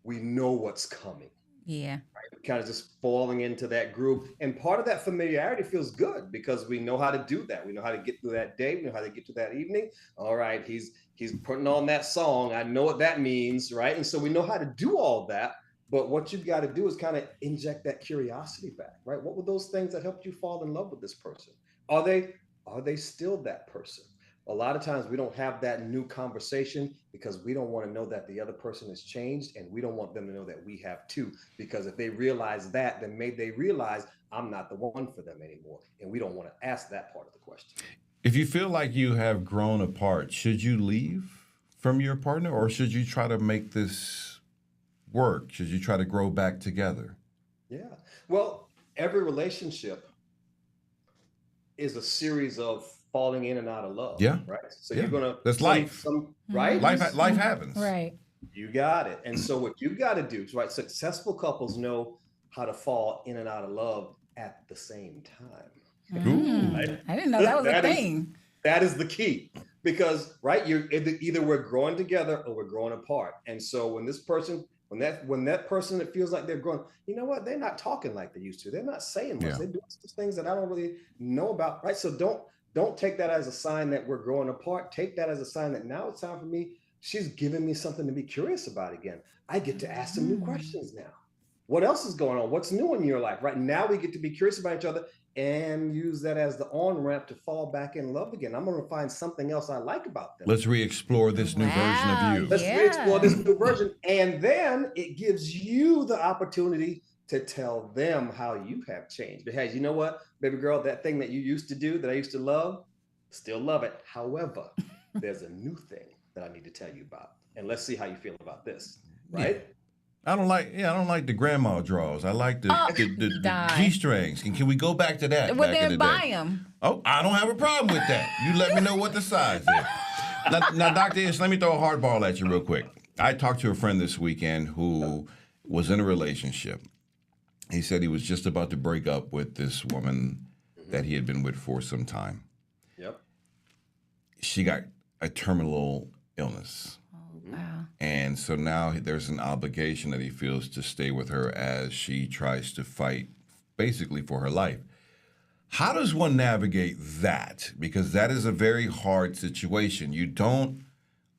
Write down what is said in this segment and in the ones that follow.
we know what's coming. Yeah. Kind of just falling into that groove. And part of that familiarity feels good because we know how to do that. We know how to get through that day. We know how to get to that evening. All right, he's putting on that song. I know what that means, right? And so we know how to do all that. But what you've got to do is kind of inject that curiosity back, right? What were those things that helped you fall in love with this person? Are they are they still that person? A lot of times we don't have that new conversation because we don't want to know that the other person has changed, and we don't want them to know that we have too. Because if they realize that, then maybe they realize I'm not the one for them anymore. And we don't want to ask that part of the question. If you feel like you have grown apart, should you leave from your partner, or should you try to make this work? Should you try to grow back together? Yeah. Well, every relationship is a series of falling in and out of love, Yeah, right? So yeah. you're gonna That's life. some right. Mm-hmm. Life happens. Right. You got it. And so what you got to do is right. Successful couples know how to fall in and out of love at the same time. Ooh. Right? I didn't know that was a That is thing. that is the key because right, you're either we're growing together or we're growing apart. And so when this person when that person that feels like they're growing, you know what? They're not talking like they used to. They're not saying much. Yeah. They're doing some things that I don't really know about. Right. So don't take that as a sign that we're growing apart. Take that as a sign that now it's time for me. She's giving me something to be curious about again. I get to ask some new questions now. What else is going on? What's new in your life? Right now, we get to be curious about each other and use that as the on ramp to fall back in love again. I'm going to find something else I like about them. Let's re-explore this new version of Wow. you. Let's re-explore Yeah. this new version. And then it gives you the opportunity to tell them how you have changed. Because you know what, baby girl, that thing that you used to do that I used to love, still love it. However, there's a new thing that I need to tell you about. And let's see how you feel about this. Right? I don't like the grandma draws. I like Oh, the die. G strings. Can we go back to that Well, back in then the buy day? them. Oh, I don't have a problem with that. You let me know what the size is. Now, Dr. Ish, let me throw a hardball at you real quick. I talked to a friend this weekend who was in a relationship. He said he was just about to break up with this woman that he had been with for some time. Yep. She got a terminal illness. Wow. And so now there's an obligation that he feels to stay with her as she tries to fight basically for her life. How does one navigate that? Because that is a very hard situation. You don't,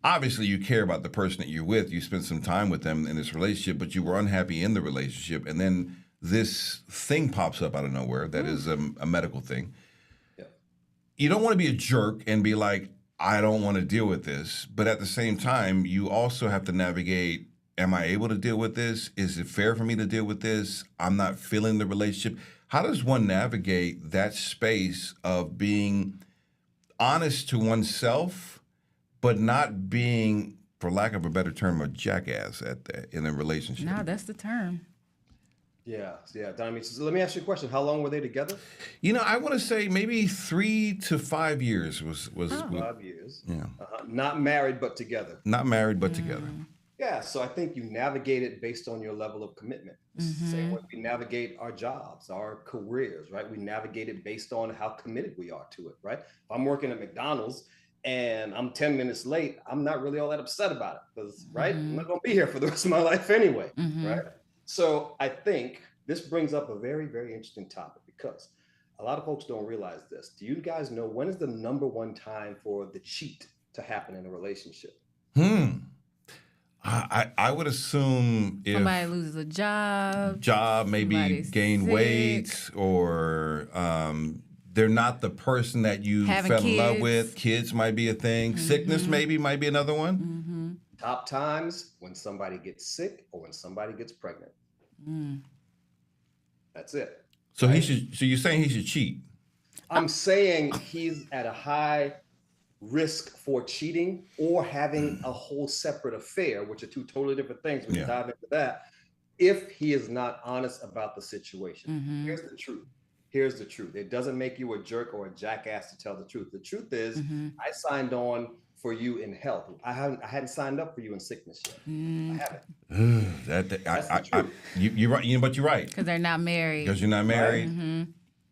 obviously, you care about the person that you're with. You spent some time with them in this relationship, but you were unhappy in the relationship. And then this thing pops up out of nowhere that is a medical thing. Yep. You don't want to be a jerk and be like, I don't want to deal with this. But at the same time, you also have to navigate, am I able to deal with this? Is it fair for me to deal with this? I'm not feeling the relationship. How does one navigate that space of being honest to oneself, but not being, for lack of a better term, a jackass in a relationship? No, that's the term. Yeah. Donnie, so let me ask you a question. How long were they together? I want to say maybe 3 to 5 years was 5 years. yeah, Not married, but together. not married but together. Yeah, so I think you navigate it based on your level of commitment. Same way we navigate our jobs, our careers, right? We navigate it based on how committed we are to it, right? If I'm working at McDonald's and I'm 10 minutes late, I'm not really all that upset about it because, right? I'm not going to be here for the rest of my life anyway, right? So I think this brings up a very, very interesting topic because a lot of folks don't realize this. Do you guys know when is the number one time for the cheat to happen in a relationship? I would assume if Somebody loses a job, maybe somebody's gain sick, weight, or they're not the person that you Having fell in love kids. with. Kids might be a thing. Sickness maybe might be another one. Top times when somebody gets sick or when somebody gets pregnant. That's it. So he should. So you're saying he should cheat? I'm saying he's at a high risk for cheating or having a whole separate affair, which are two totally different things. We can dive into that. If he is not honest about the situation, here's the truth. Here's the truth. It doesn't make you a jerk or a jackass to tell the truth. The truth is, I signed on for you in health. I hadn't signed up for you in sickness yet. I haven't. That's the truth. You're right. But you're right because they're not married. because you're not married.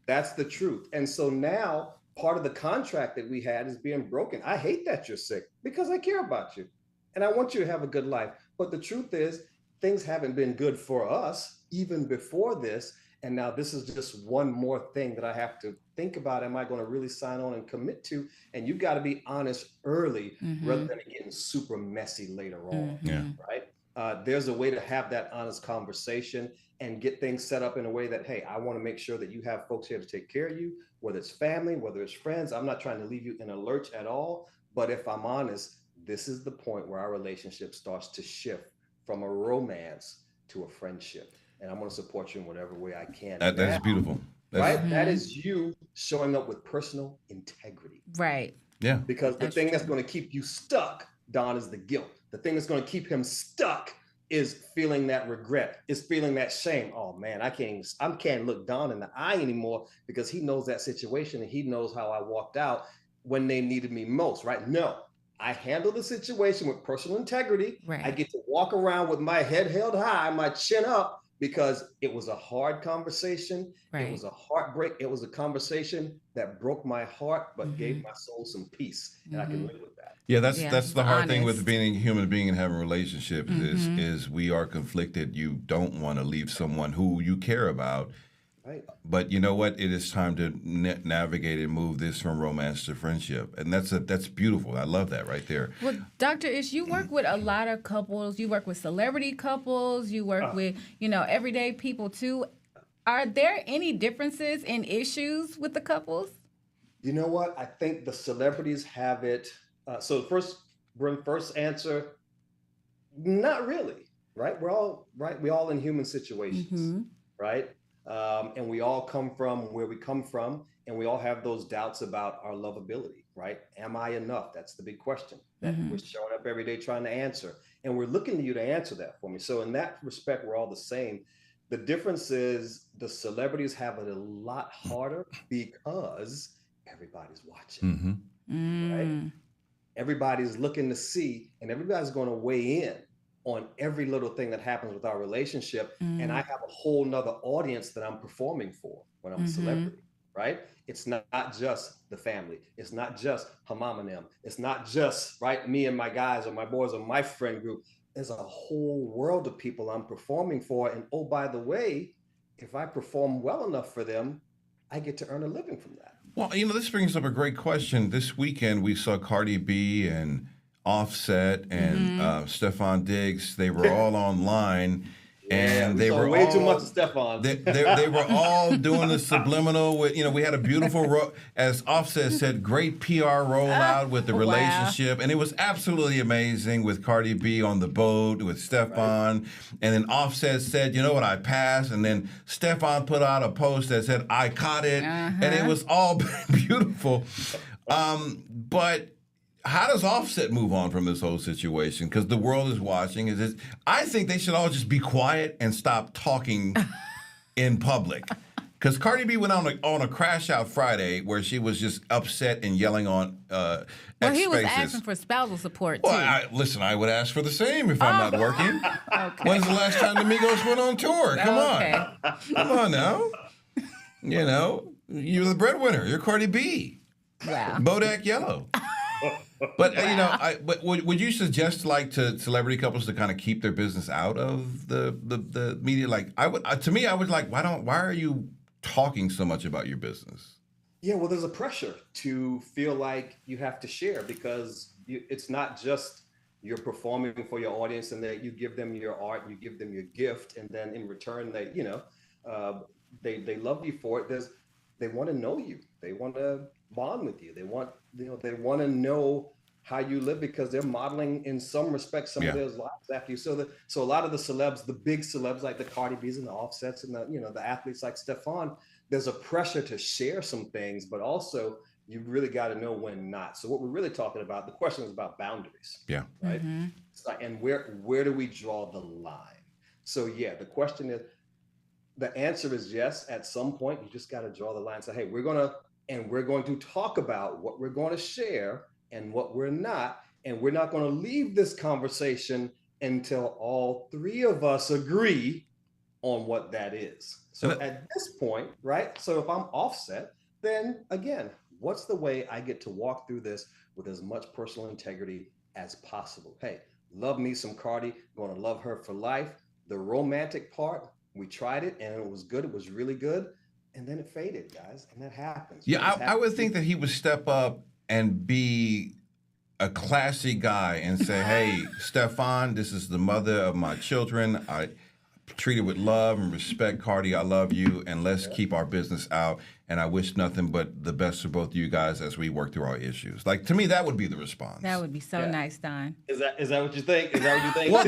That's the truth. And so now part of the contract that we had is being broken. I hate that you're sick because I care about you and I want you to have a good life. But the truth is, things haven't been good for us even before this. And now this is just one more thing that I have to think about. Am I going to really sign on and commit to? And you've got to be honest early rather than it getting super messy later on, Yeah. right? There's a way to have that honest conversation and get things set up in a way that, hey, I want to make sure that you have folks here to take care of you, whether it's family, whether it's friends. I'm not trying to leave you in a lurch at all. But if I'm honest, this is the point where our relationship starts to shift from a romance to a friendship. And I'm going to support you in whatever way I can. That's beautiful. Right? That is you showing up with personal integrity. Right. Yeah. Because the thing that's going to keep you stuck, Don, is the guilt. The thing that's going to keep him stuck is feeling that regret, is feeling that shame. Oh man, I can't look Don in the eye anymore because he knows that situation and he knows how I walked out when they needed me most, right? No, I handle the situation with personal integrity. Right. I get to walk around with my head held high, my chin up, because it was a hard conversation. It was a heartbreak. It was a conversation that broke my heart, but gave my soul some peace, and I can live with that. Yeah, that's the hard thing with honest. being a human being and having relationships is we are conflicted. You don't want to leave someone who you care about. Right. But you know what? It is time to navigate and move this from romance to friendship, and that's beautiful. I love that right there. Well, Dr. Ish, you work with a lot of couples. You work with celebrity couples. You work with, everyday people too. Are there any differences in issues with the couples? You know what? I think the celebrities have it. So first answer, not really, right? We're all right. We all in human situations, right? And we all come from where we come from, and we all have those doubts about our lovability, right? Am I enough? That's the big question that we're showing up every day trying to answer, and we're looking to you to answer that for me. So in that respect, we're all the same. The difference is the celebrities have it a lot harder because everybody's watching, right? Everybody's looking to see, and everybody's going to weigh in on every little thing that happens with our relationship. And I have a whole nother audience that I'm performing for when I'm a celebrity, right? It's not just the family. It's not just her mom and them. It's not just, right, me and my guys or my boys or my friend group. There's a whole world of people I'm performing for. And oh, by the way, if I perform well enough for them, I get to earn a living from that. Well, this brings up a great question. This weekend we saw Cardi B and Offset and Stefan Diggs. They were all online, and they were way all, too much of Stefan. They were all doing the subliminal. With we had a beautiful, as Offset said, great PR rollout with the relationship, and it was absolutely amazing with Cardi B on the boat with Stefan, and then Offset said, "You know what? I passed," and then Stefan put out a post that said, "I caught it," and it was all beautiful. But how does Offset move on from this whole situation? Because the world is watching. I think they should all just be quiet and stop talking in public. Because Cardi B went on a crash out Friday where she was just upset and yelling on Well, he was asking for spousal support too. Well, listen, I would ask for the same if I'm not working. Okay. When's the last time the Migos went on tour? Come on. Come on now. You're the breadwinner. You're Cardi B. Wow. Bodak Yellow. But but would you suggest to celebrity couples to kind of keep their business out of the media? Like I would, to me, I would like, why are you talking so much about your business? Yeah, well, there's a pressure to feel like you have to share because it's not just you're performing for your audience and that you give them your art, you give them your gift, and then in return they love you for it. They want to know you. They want to bond with you. They want to know how you live because they're modeling in some respects some of their lives after you. So a lot of the celebs, the big celebs like the Cardi B's and the Offsets and the athletes like Stefan, there's a pressure to share some things, but also you really got to know when not. So what we're really talking about, the question is about boundaries. Yeah. Right. It's like, and where do we draw the line? So yeah, the question is, the answer is yes. At some point, you just got to draw the line and say, hey, we're going to talk about what we're going to share and what we're not. And we're not going to leave this conversation until all three of us agree on what that is. So at this point, right? So if I'm Offset, then again, what's the way I get to walk through this with as much personal integrity as possible? Hey, love me some Cardi, going to love her for life. The romantic part, we tried it and it was good. It was really good. And then it faded, guys. And that happens. Yeah, I would think that he would step up and be a classy guy and say, hey, Stefan, this is the mother of my children. I treat her with love and respect. Cardi, I love you. And let's keep our business out. And I wish nothing but the best for both of you guys as we work through our issues. Like, to me, that would be the response. That would be so nice, Don. Is that what you think? Is that what you think? Well,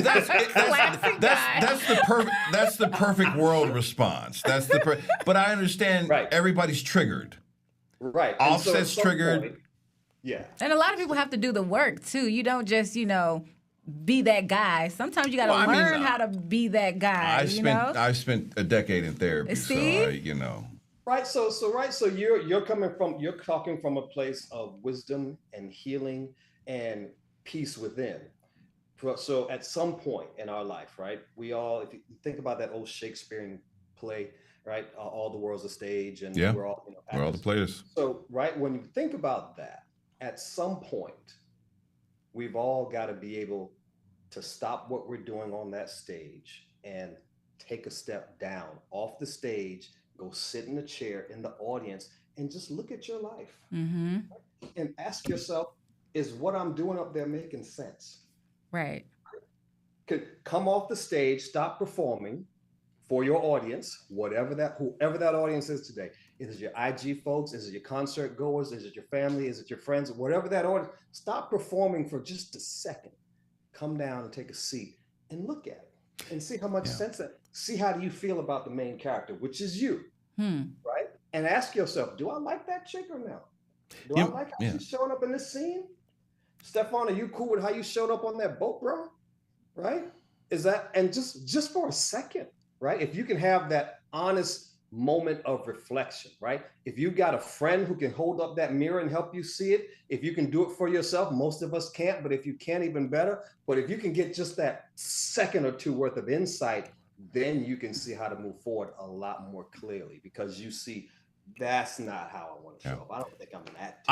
that's the perfect world response. But I understand everybody's triggered. Right. Offset's triggered. Point, yeah. And a lot of people have to do the work too. You don't just, be that guy. Sometimes you got to learn how to be that guy. I spent a decade in therapy, See? so Right. So you're talking from a place of wisdom and healing and peace within. So at some point in our life, right, we all, if you think about that old Shakespearean play, right, all the world's a stage, and we're all we're all the players. So when you think about that, at some point, we've all got to be able to stop what we're doing on that stage and take a step down off the stage. Go sit in a chair in the audience and just look at your life and ask yourself, is what I'm doing up there making sense? Right. Come off the stage, stop performing for your audience, whoever that audience is today. Is it your IG folks? Is it your concert goers? Is it your family? Is it your friends? Whatever that audience, stop performing for just a second. Come down and take a seat and look at it and see how much sense that. See how do you feel about the main character, which is you, right? And ask yourself, do I like that chick or no? Do I like how she's showing up in this scene? Stefan, are you cool with how you showed up on that boat, bro? Right? Is that, and just for a second, right? If you can have that honest moment of reflection, right? If you've got a friend who can hold up that mirror and help you see it, if you can do it for yourself, most of us can't, but if you can, even better. But if you can get just that second or two worth of insight, then you can see how to move forward a lot more clearly, because you see that's not how I want to show up. I don't think I'm an actor.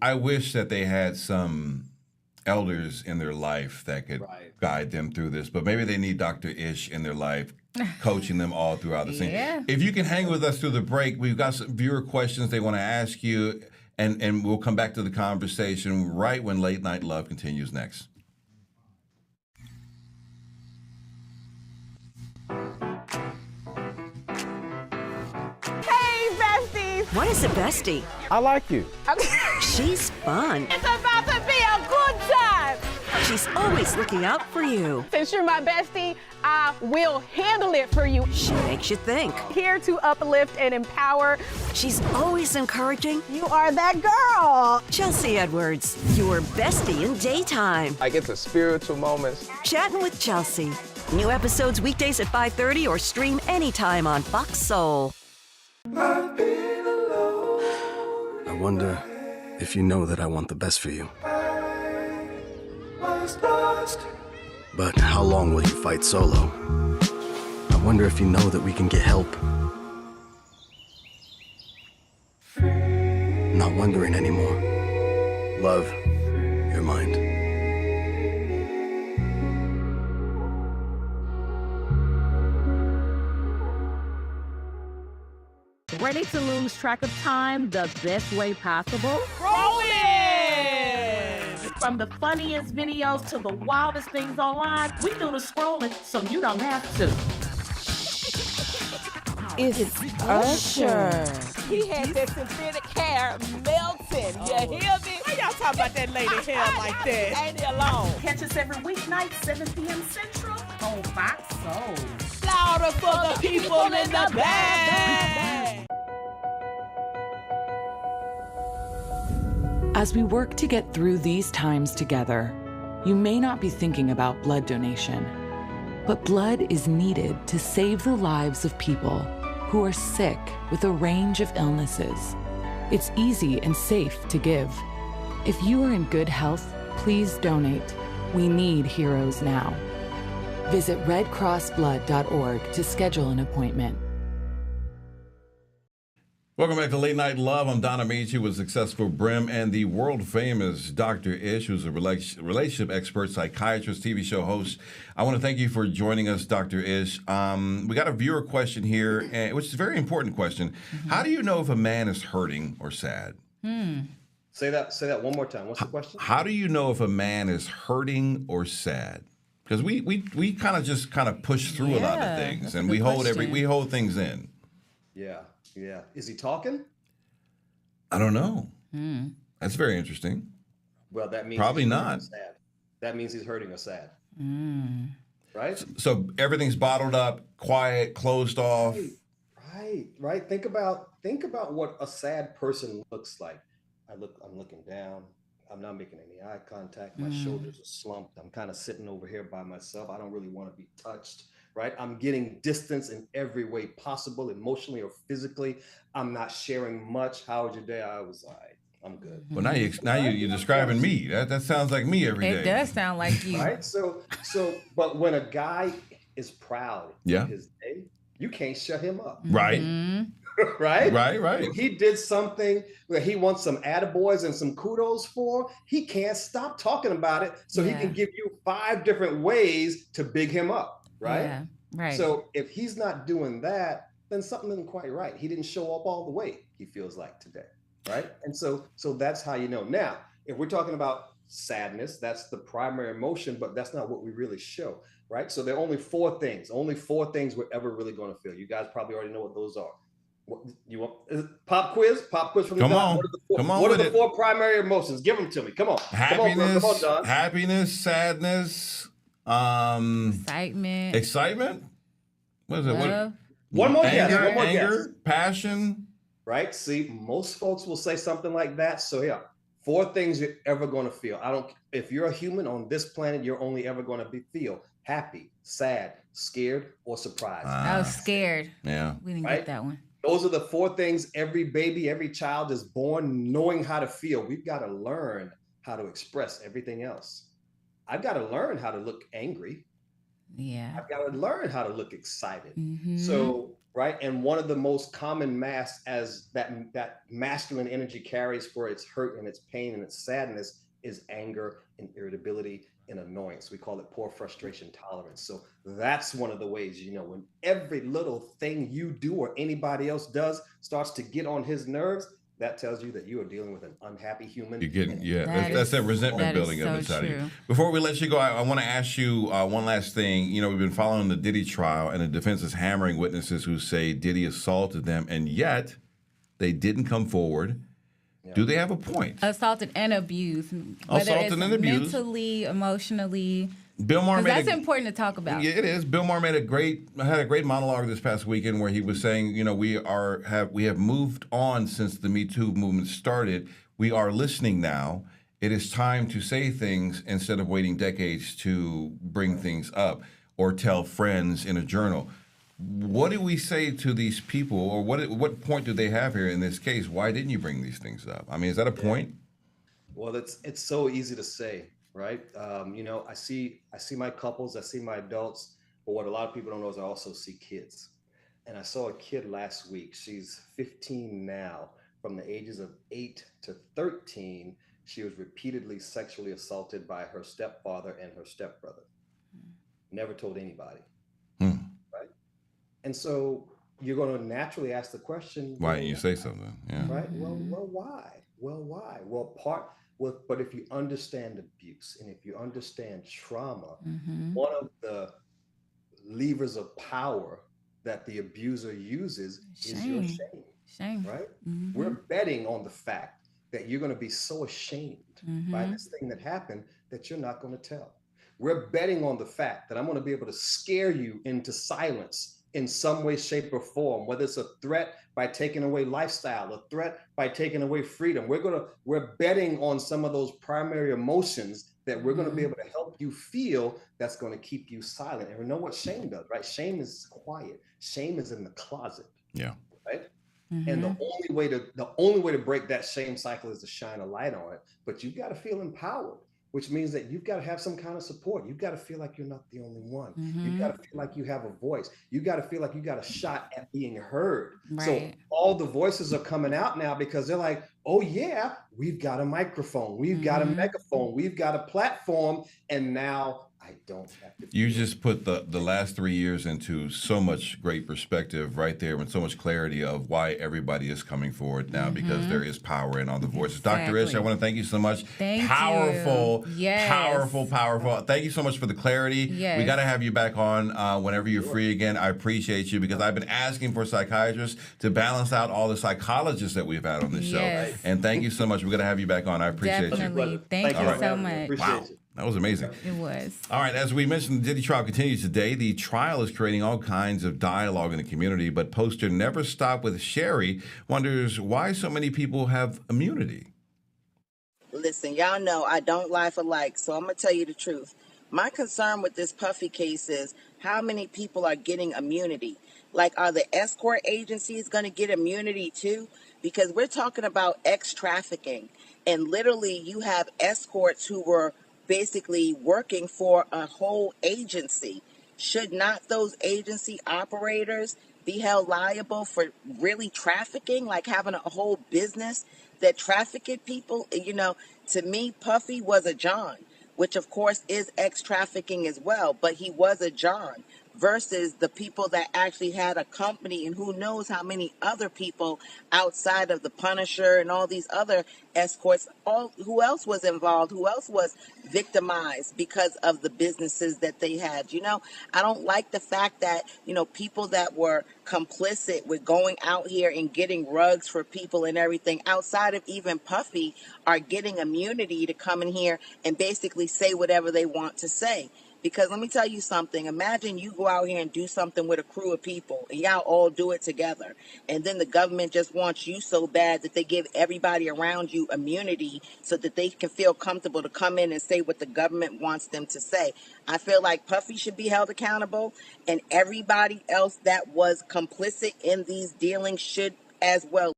I wish that they had some elders in their life that could guide them through this, but maybe they need Dr. Ish in their life, coaching them all throughout the scene. If you can hang with us through the break, we've got some viewer questions they want to ask you, and we'll come back to the conversation right when Late Night Love continues next. What is a bestie? I like you. She's fun. It's about to be a good time. She's always looking out for you. Since you're my bestie, I will handle it for you. She makes you think. Here to uplift and empower. She's always encouraging. You are that girl. Chelsea Edwards, your bestie in daytime. I get the spiritual moments. Chatting with Chelsea. New episodes weekdays at 5:30 or stream anytime on Fox Soul. I wonder if you know that I want the best for you. But how long will you fight solo? I wonder if you know that we can get help. Not wondering anymore. Love, your mind. Ready to lose track of time the best way possible? Rolling! From the funniest videos to the wildest things online, we do the scrolling so you don't have to. It's Usher. He had that synthetic hair melting. You hear me? Why y'all talking about that lady hair like that? Ain't he alone? Catch us every weeknight, 7 p.m. Central on Fox Soul. Louder for the people in the back. As we work to get through these times together, you may not be thinking about blood donation, but blood is needed to save the lives of people who are sick with a range of illnesses. It's easy and safe to give. If you are in good health, please donate. We need heroes now. Visit redcrossblood.org to schedule an appointment. Welcome back to Late Night Love. I'm Donna Meachie with Successful Brim and the world-famous Dr. Ish, who's a relationship expert, psychiatrist, TV show host. I want to thank you for joining us, Dr. Ish. We got a viewer question here, which is a very important question. Mm-hmm. How do you know if a man is hurting or sad? Say that one more time. What's the question? How do you know if a man is hurting or sad? Because we kind of push through a lot of things, and we hold things in. Yeah. Yeah. Is he talking? I don't know. That's very interesting. Well, that means probably not. Sad. That means he's hurting or sad. Right? So everything's bottled up, quiet, closed off. Right. Think about what a sad person looks like. I'm looking down. I'm not making any eye contact. My shoulders are slumped. I'm kind of sitting over here by myself. I don't really want to be touched. Right? I'm getting distance in every way possible, emotionally or physically. I'm not sharing much. How was your day? I was all right. I'm good. Well, now you're describing me. That sounds like me every day. It does sound like you. Right? So, but when a guy is proud of his day, you can't shut him up. Right. Right? Right. He did something where he wants some attaboys and some kudos for. He can't stop talking about it. So he can give you 5 different ways to big him up. Right? Yeah, right. So if he's not doing that, then something isn't quite right. He didn't show up all the way, he feels like today, right? And so that's how you know. Now, if we're talking about sadness, that's the primary emotion, but that's not what we really show, right? So there are only 4 things we're ever really going to feel. You guys probably already know what those are. What you want? Pop quiz from the Don. What are the 4 primary emotions? Give them to me. Come on. Happiness, come on, Don. Happiness, sadness, excitement. What is it? One more anger, guess. Passion. Right. See, most folks will say something like that. So 4 things you're ever going to feel. If you're a human on this planet, you're only ever going to feel happy, sad, scared, or surprised. I was scared. Yeah. We didn't get that one. Those are the 4 things every baby, every child is born knowing how to feel. We've got to learn how to express everything else. I've got to learn how to look angry. Yeah. I've got to learn how to look excited. So, right. And one of the most common masks as that masculine energy carries for its hurt and its pain and its sadness is anger and irritability and annoyance. We call it poor frustration tolerance. So that's one of the ways, when every little thing you do or anybody else does starts to get on his nerves, that tells you that you are dealing with an unhappy human. You're getting, that's that resentment building up inside of you. Before we let you go, I want to ask you one last thing. We've been following the Diddy trial, and the defense is hammering witnesses who say Diddy assaulted them, and yet they didn't come forward. Yeah. Do they have a point? Assaulted and abused. Assaulted and abused. Mentally, emotionally. Bill Maher that's important to talk about. Yeah, it is. Bill Maher had a great monologue this past weekend where he was saying, we have moved on since the Me Too movement started. We are listening now. It is time to say things instead of waiting decades to bring things up or tell friends in a journal. What do we say to these people, or what point do they have here in this case? Why didn't you bring these things up? I mean, is that a point? Well, it's so easy to say. Right. I see my couples, I see my adults, but what a lot of people don't know is I also see kids. And I saw a kid last week. She's 15 now. From the ages of 8 to 13, she was repeatedly sexually assaulted by her stepfather and her stepbrother. Never told anybody. Right. And so you're going to naturally ask the question, why didn't you say something? Yeah. Right. Well, why? But if you understand abuse and if you understand trauma, one of the levers of power that the abuser uses is your shame. Right? We're betting on the fact that you're going to be so ashamed by this thing that happened that you're not going to tell. We're betting on the fact that I'm going to be able to scare you into silence in some way, shape, or form, whether it's a threat by taking away lifestyle, a threat by taking away freedom. We're betting on some of those primary emotions that we're going to be able to help you feel that's going to keep you silent. And we know what shame does, right? Shame is quiet. Shame is in the closet. Yeah. Right. And the only way to break that shame cycle is to shine a light on it. But you've got to feel empowered. which means that you've got to have some kind of support. You've got to feel like you're not the only one. You've got to feel like you have a voice. You've got to feel like you got a shot at being heard. Right. So all the voices are coming out now because they're like, oh yeah, we've got a microphone, we've got a megaphone, we've got a platform, and now I don't have to. You just put the last 3 years into so much great perspective right there, and so much clarity of why everybody is coming forward now, because there is power in all the voices. Exactly. Dr. Ish, I want to thank you so much. Thank powerful, you. Yes. Powerful. Thank you so much for the clarity. Yes. We got to have you back on whenever you're free again. I appreciate you, because I've been asking for psychiatrists to balance out all the psychologists that we've had on this show. And thank you so much. We're going to have you back on. I appreciate Definitely. you. Thank you so much. Appreciate you. That was amazing. It was. All right, as we mentioned, the Diddy trial continues today. The trial is creating all kinds of dialogue in the community, but poster Never Stop with Sherry wonders why so many people have immunity. Listen, y'all know I don't lie for likes, so I'm going to tell you the truth. My concern with this Puffy case is how many people are getting immunity. Like, are the escort agencies going to get immunity too? Because we're talking about ex-trafficking. And literally, you have escorts who were basically working for a whole agency. Should not those agency operators be held liable for really trafficking, like having a whole business that trafficked people? You know, to me, Puffy was a John, which of course is ex-trafficking as well, but he was a John, versus the people that actually had a company, and who knows how many other people outside of the Punisher and all these other escorts, who else was involved, who else was victimized because of the businesses that they had. You know, I don't like the fact that, you know, people that were complicit with going out here and getting rugs for people and everything outside of even Puffy are getting immunity to come in here and basically say whatever they want to say. Because let me tell you something. Imagine you go out here and do something with a crew of people, and y'all all do it together. And then the government just wants you so bad that they give everybody around you immunity so that they can feel comfortable to come in and say what the government wants them to say. I feel like Puffy should be held accountable, and everybody else that was complicit in these dealings should as well.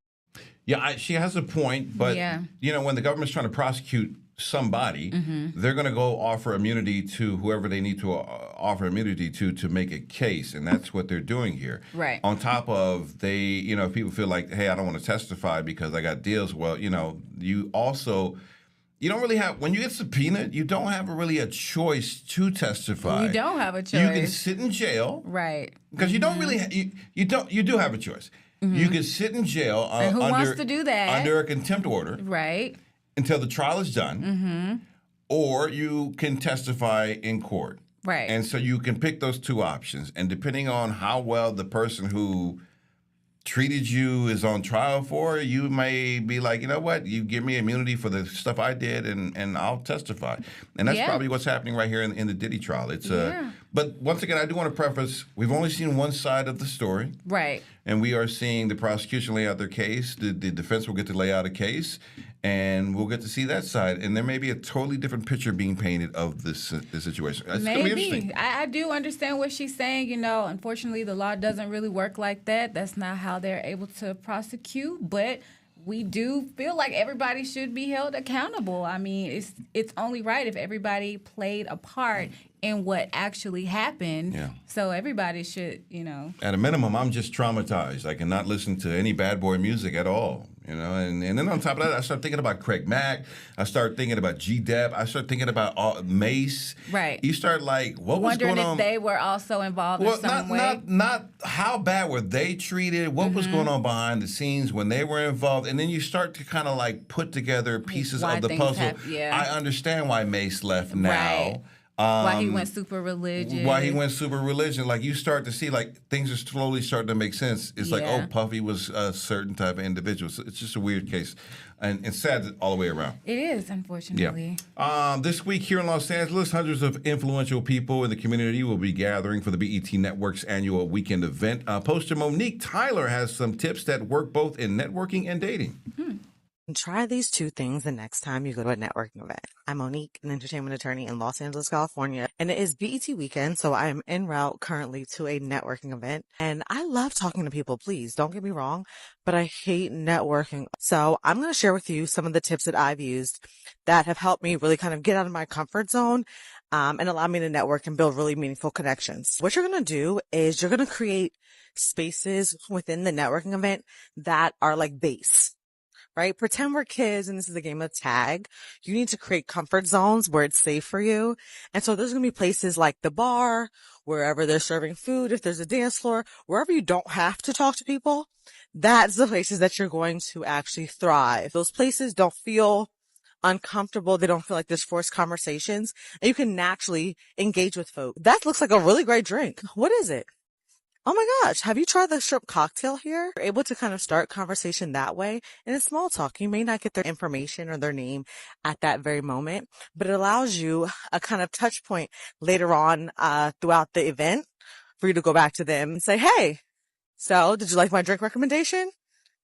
Yeah, she has a point, but, you know, when the government's trying to prosecute somebody, they're going to go offer immunity to whoever they need to offer immunity to make a case, and that's what they're doing here. Right. On top of if people feel like, hey, I don't want to testify because I got deals, well, you know, you don't really have, when you get subpoenaed, you don't have really a choice to testify. You don't have a choice. You can sit in jail. Right. Because you don't really, you do have a choice. You can sit in jail and who wants to do that? Under a contempt order. Right. Until the trial is done, or you can testify in court. Right. And so you can pick those two options. And depending on how well the person who treated you is on trial for, you may be like, you know what, you give me immunity for the stuff I did, and I'll testify. And that's probably what's happening right here in the Diddy trial. It's But once again, I do want to preface, we've only seen one side of the story. Right. And we are seeing the prosecution lay out their case. The defense will get to lay out a case, and we'll get to see that side. And there may be a totally different picture being painted of this situation. It's going to be interesting. I do understand what she's saying. You know, unfortunately, the law doesn't really work like that. That's not how they're able to prosecute. But we do feel like everybody should be held accountable. I mean, it's only right if everybody played a part in what actually happened. Yeah. So everybody should, you know. At a minimum, I'm just traumatized. I cannot listen to any bad boy music at all. You know, and then on top of that, I start thinking about Craig Mack. I start thinking about G-Dep. I start thinking about Mace. Right. You start like, what was wondering going on? if they were also involved in some way. Not how bad were they treated? What was going on behind the scenes when they were involved? And then you start to kind of like put together pieces of the puzzle. I understand why Mace left now. Right. Why he went super religious. Like you start to see like things are slowly starting to make sense. It's like, oh, Puffy was a certain type of individual. So it's just a weird case. And it's sad all the way around. It is, unfortunately. Yeah. This week here in Los Angeles, hundreds of influential people in the community will be gathering for the BET Network's annual weekend event. Poster Monique Tyler has some tips that work both in networking and dating. try these 2 things the next time you go to a networking event. I'm Monique, an entertainment attorney in Los Angeles, California, and it is BET weekend, so I am en route currently to a networking event. And I love talking to people, please don't get me wrong, but I hate networking. So I'm going to share with you some of the tips that I've used that have helped me really kind of get out of my comfort zone and allow me to network and build really meaningful connections. What you're going to do is you're going to create spaces within the networking event that are like base, right? Pretend we're kids and this is a game of tag. You need to create comfort zones where it's safe for you. And so there's going to be places like the bar, wherever they're serving food, if there's a dance floor, wherever you don't have to talk to people. That's the places that you're going to actually thrive. Those places don't feel uncomfortable. They don't feel like there's forced conversations and you can naturally engage with folks. That looks like a really great drink. What is it? Oh my gosh, have you tried the shrimp cocktail here? You're able to kind of start conversation that way. And in small talk, you may not get their information or their name at that very moment, but it allows you a kind of touch point later on throughout the event for you to go back to them and say, hey, so did you like my drink recommendation?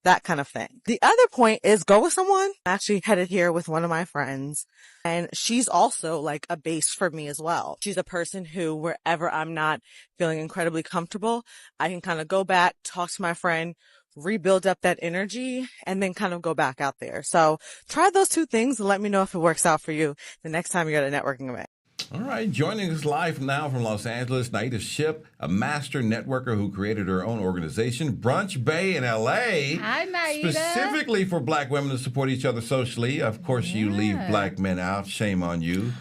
That kind of thing. The other point is go with someone. I'm actually headed here with one of my friends and she's also like a base for me as well. She's a person who wherever I'm not feeling incredibly comfortable, I can kind of go back, talk to my friend, rebuild up that energy and then kind of go back out there. So try those 2 things and let me know if it works out for you the next time you're at a networking event. All right, joining us live now from Los Angeles, Naida Ship, a master networker who created her own organization, Brunch Bay in L.A. Hi, Naida. Specifically for Black women to support each other socially. Of course, you leave Black men out. Shame on you.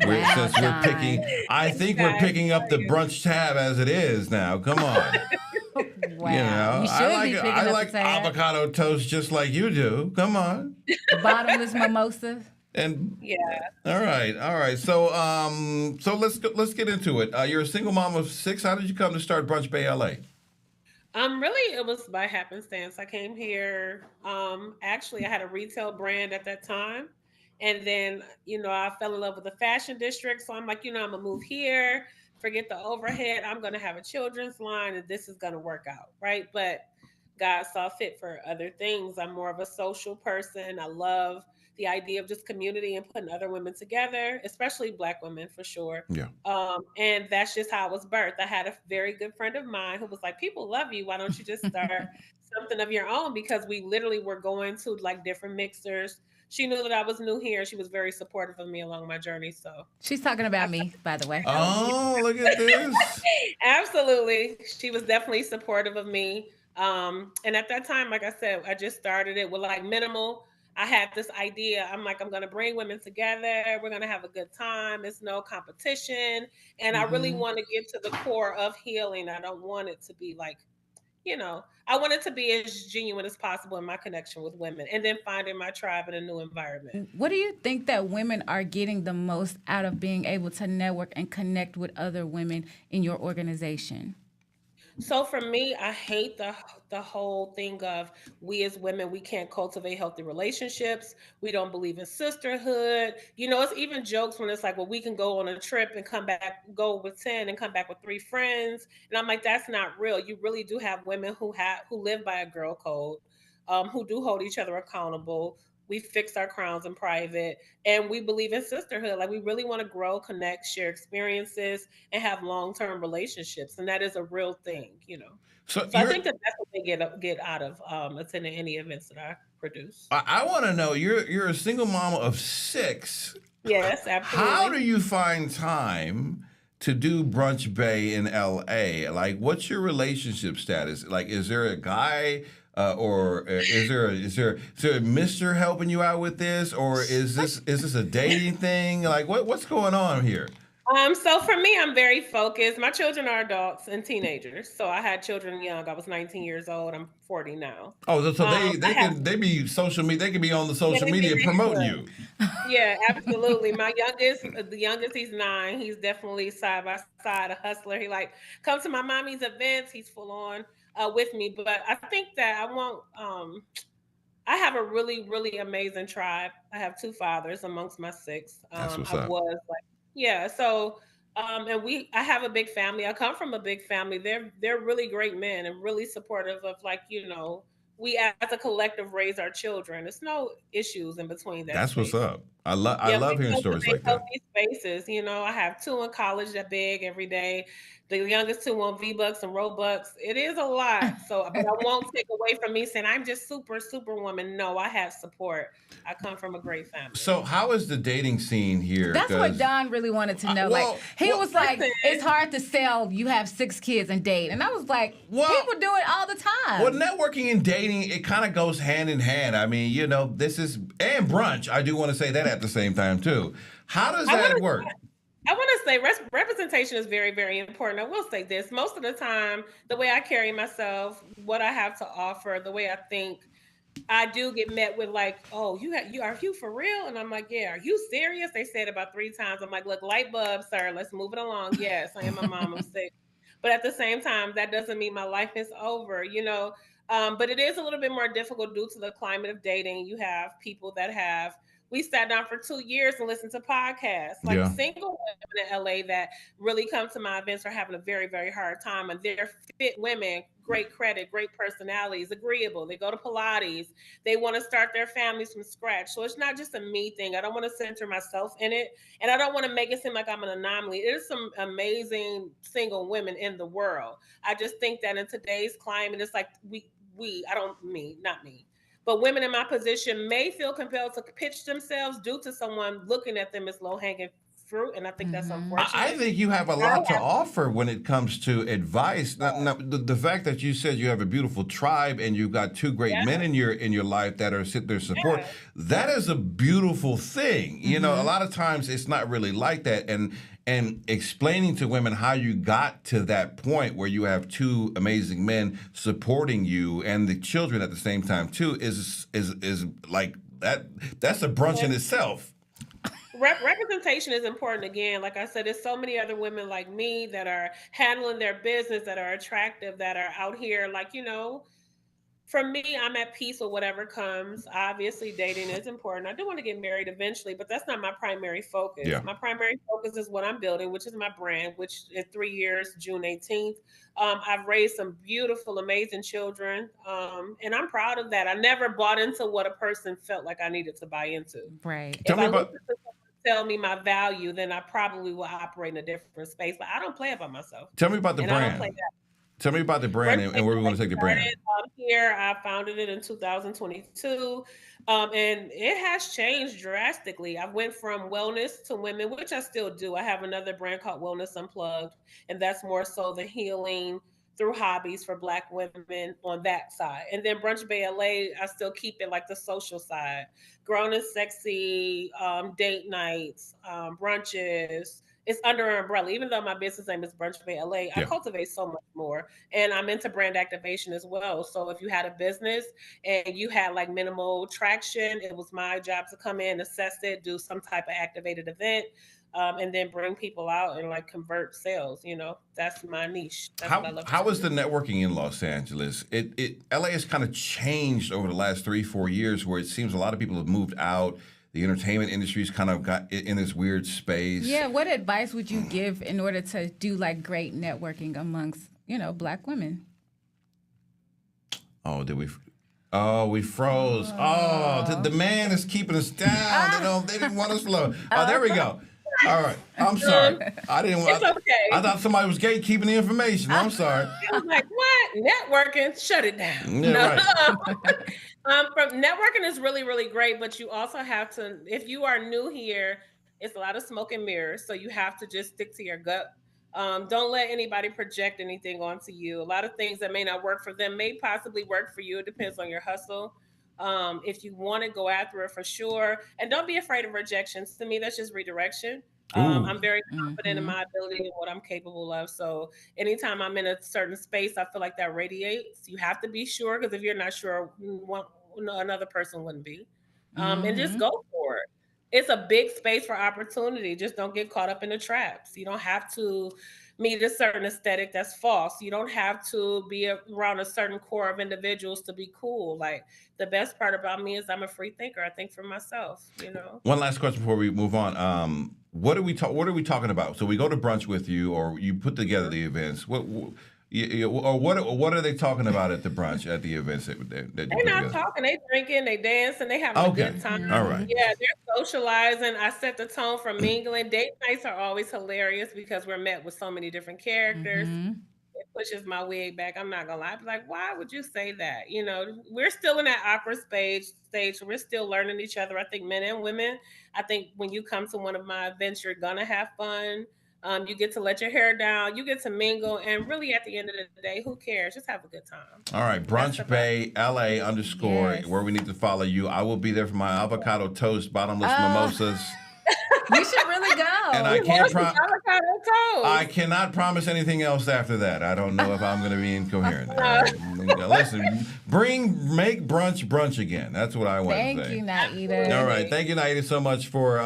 Since we're picking, I think we're picking up the brunch tab as it is now. Come on. Wow. You know, You should be picking I up like the tab. avocado toast just like you do. Come on. Bottomless mimosa. And all right. So let's get into it. You're a single mom of 6. How did you come to start Brunch Bay LA? Really, it was by happenstance. I came here. Actually, I had a retail brand at that time, and then I fell in love with the fashion district. So I'm like, I'm gonna move here. Forget the overhead. I'm gonna have a children's line, and this is gonna work out, right? But God saw fit for other things. I'm more of a social person. I love the idea of just community and putting other women together, especially Black women for sure. Yeah. And that's just how it was birthed. I had a very good friend of mine who was like, people love you. Why don't you just start something of your own? Because we literally were going to like different mixers. She knew that I was new here. She was very supportive of me along my journey. So she's talking about me, by the way. Oh, look at this. Absolutely. She was definitely supportive of me. And at that time, like I said, I just started it with like minimal. I had this idea. I'm like, I'm going to bring women together. We're going to have a good time. It's no competition. And I really want to get to the core of healing. I don't want it to be like, I want it to be as genuine as possible in my connection with women and then finding my tribe in a new environment. What do you think that women are getting the most out of being able to network and connect with other women in your organization? So for me, I hate the whole thing of we as women, we can't cultivate healthy relationships. We don't believe in sisterhood. It's even jokes when it's like, well, we can go on a trip and come back, go with 10 and come back with 3 friends. And I'm like, that's not real. You really do have women who live by a girl code, who do hold each other accountable. We fix our crowns in private and we believe in sisterhood. Like we really want to grow, connect, share experiences and have long-term relationships. And that is a real thing, So I think that's what they get out of attending any events that I produce. I want to know, you're a single mama of 6. Yes, absolutely. How do you find time to do Brunch Bay in LA? Like, what's your relationship status? Like, is there a guy or is there a Mr. helping you out with this, or is this a dating thing? Like, what's going on here? So for me, I'm very focused. My children are adults and teenagers. So I had children young. I was 19 years old. I'm 40 now. Oh, so they be social media. They can be on the social media promoting you. Yeah, absolutely. The youngest, he's 9. He's definitely side by side a hustler. He like comes to my mommy's events. He's full on with me. But I think that I have a really, really amazing tribe. I have 2 fathers amongst my 6. That's what's I up. was like, yeah. So, I have a big family. I come from a big family. They're really great men and really supportive of we as a collective raise our children. There's no issues in between that That's what's space. up. I Yeah, we love hearing stories cultivate like that. healthy spaces. You know, I have two in college that beg every day. The youngest two on V-Bucks and Robux. It is a lot. So, but I won't take away from me saying I'm just super woman. No, I have support. I come from a great family. So how is the dating scene here? That's what 'Cause Don really wanted to know. well, Like he well, was like, listen. it's hard to sell. You have 6 kids and date, and I was like, Well- people do it all the time. Well, networking and dating, it kind of goes hand in hand. I mean, you know, this is, and brunch. I do want to say that at the same time, too. How does that work? I want to say representation is very important. I will say this: most of the time, the way I carry myself, what I have to offer, the way I think, I do get met with like, "Oh, are you for real?" And I'm like, "Yeah." "Are you serious?" They said about 3 times. I'm like, "Look, light bulb, sir. Let's move it along." Yes, I am a mom. I'm sick, but at the same time, that doesn't mean my life is over. You know, but it is a little bit more difficult due to the climate of dating. You have people that have. We sat down for 2 years and listened to podcasts. Like Yeah. single women in LA that really come to my events are having a very hard time, and they're fit women, great credit, great personalities, agreeable. They go to Pilates. They want to start their families from scratch. So it's not just a me thing. I don't want to center myself in it. And I don't want to make it seem like I'm an anomaly. There's some amazing single women in the world. I just think that in today's climate, it's like not me. But women in my position may feel compelled to pitch themselves due to someone looking at them as low hanging fruit. And I think that's unfortunate. I think you have a lot to offer when it comes to advice. Now, the fact that you said you have a beautiful tribe and you've got 2 great men in your life that are sit there support, that is a beautiful thing. You know, a lot of times it's not really like that. And explaining to women how you got to that point where you have 2 amazing men supporting you and the children at the same time too is like that. That's a brunch in itself. Representation is important. Again, like I said, there's so many other women like me that are handling their business, that are attractive, that are out here. Like, you know, for me, I'm at peace with whatever comes. Obviously, dating is important. I do want to get married eventually, but that's not my primary focus. Yeah. My primary focus is what I'm building, which is my brand, which in 3 years, June 18th. I've raised some beautiful, amazing children. And I'm proud of that. I never bought into what a person felt like I needed to buy into. Right. Tell me about. Tell me my value, then I probably will operate in a different space. But I don't play about myself. Tell me about the And I don't brand. play that. Tell me about the brand and where we want to take the brand. Here, I founded it in 2022, and it has changed drastically. I went from wellness to women, which I still do. I have another brand called Wellness Unplugged, and that's more so the healing through hobbies for Black women on that side. And then Brunch Bay LA, I still keep it like the social side, grown and sexy, date nights, brunches. It's under an umbrella. Even though my business name is Brunch Bay LA, I cultivate so much more. And I'm into brand activation as well. So if you had a business and you had like minimal traction, it was my job to come in, assess it, do some type of activated event, and then bring people out and like convert sales. You know, that's my niche. That's what I love. How is the networking in Los Angeles? LA has kind of changed over the last 3-4 years, where it seems a lot of people have moved out. The entertainment industry's kind of got in this weird space. Yeah, what advice would you give in order to do like great networking amongst, you know, Black women? Oh, did we? Oh, we froze. Oh, the man is keeping us down. They didn't want us low. Oh, there we go. All right. I'm sorry. I didn't want. It's okay. I thought somebody was gatekeeping the information. I'm sorry. I was like, what? Networking? Shut it down. Yeah, right. From networking is really great, but you also have to, if you are new here, it's a lot of smoke and mirrors. So you have to just stick to your gut. Don't let anybody project anything onto you. A lot of things that may not work for them may possibly work for you. It depends on your hustle. If you want to go after it for sure, and don't be afraid of rejections. To me, that's just redirection. I'm very confident in my ability and what I'm capable of. So anytime I'm in a certain space, I feel like that radiates. You have to be sure, because if you're not sure, another person wouldn't be. And just go for it. It's a big space for opportunity. Just don't get caught up in the traps. You don't have to meet a certain aesthetic that's false. You don't have to be around a certain core of individuals to be cool. Like, the best part about me is I'm a free thinker. I think for myself, you know. One last question before we move on. What are we talking about? So we go to brunch with you, or you put together the events. What Or what are they talking about at the brunch, at the events that you put They're not together? talking. They drinking, they dancing, they having a Okay. good time. All right. Yeah, they're socializing. I set the tone for mingling. Date nights are always hilarious because we're met with so many different characters. It pushes my wig back. I'm not gonna lie. I'm like, why would you say that? You know, we're still in that awkward stage. We're still learning each other. I think men and women. I think when you come to one of my events, you're gonna have fun. You get to let your hair down. You get to mingle, and really, at the end of the day, who cares? Just have a good time. All right, Brunch Bay LA _ Yes. where we need to follow you. I will be there for my avocado toast, bottomless mimosas. You should really go. And I You can't want some avocado toast. I cannot promise anything else after that. I don't know if I'm going to be incoherent. Listen, make brunch again. That's what I want to say. Thank you, Naida. All right, thank you, Naida, so much for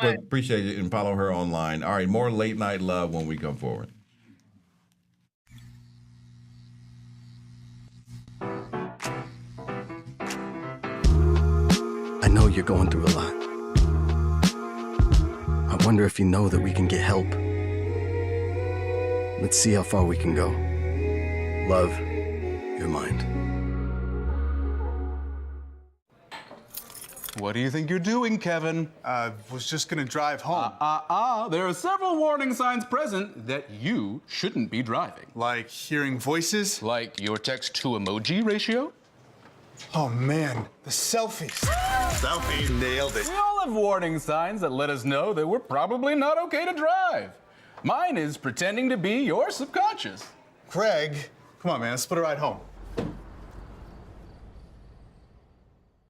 appreciate it, and follow her online. All right, more late night love when we come forward. I know you're going through a lot. I wonder if you know that we can get help. Let's see how far we can go. Love, your mind. What do you think you're doing, Kevin? Was just gonna drive home. There are several warning signs present that you shouldn't be driving. Like hearing voices? Like your text-to-emoji ratio? Oh man, the selfies. Selfie, nailed it. We all have warning signs that let us know that we're probably not okay to drive. Mine is pretending to be your subconscious. Craig, come on man, let's split a ride home.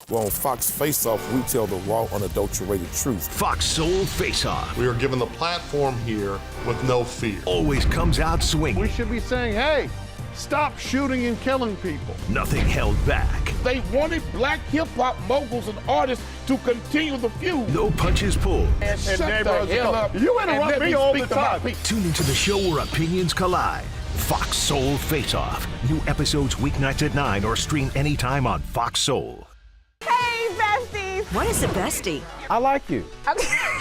Well, on Fox Face Off, we tell the raw, unadulterated truth. Fox Soul Face Off. We are given the platform here with no fear. Always comes out swinging. We should be saying, hey, stop shooting and killing people. Nothing held back. They wanted black hip-hop moguls and artists to continue the feud. No punches pulled. And shut the hell up. You interrupt me all the time. Tune into the show where opinions collide. Fox Soul Face Off. New episodes weeknights at 9 or stream anytime on Fox Soul. Hey, besties. What is a bestie? I like you.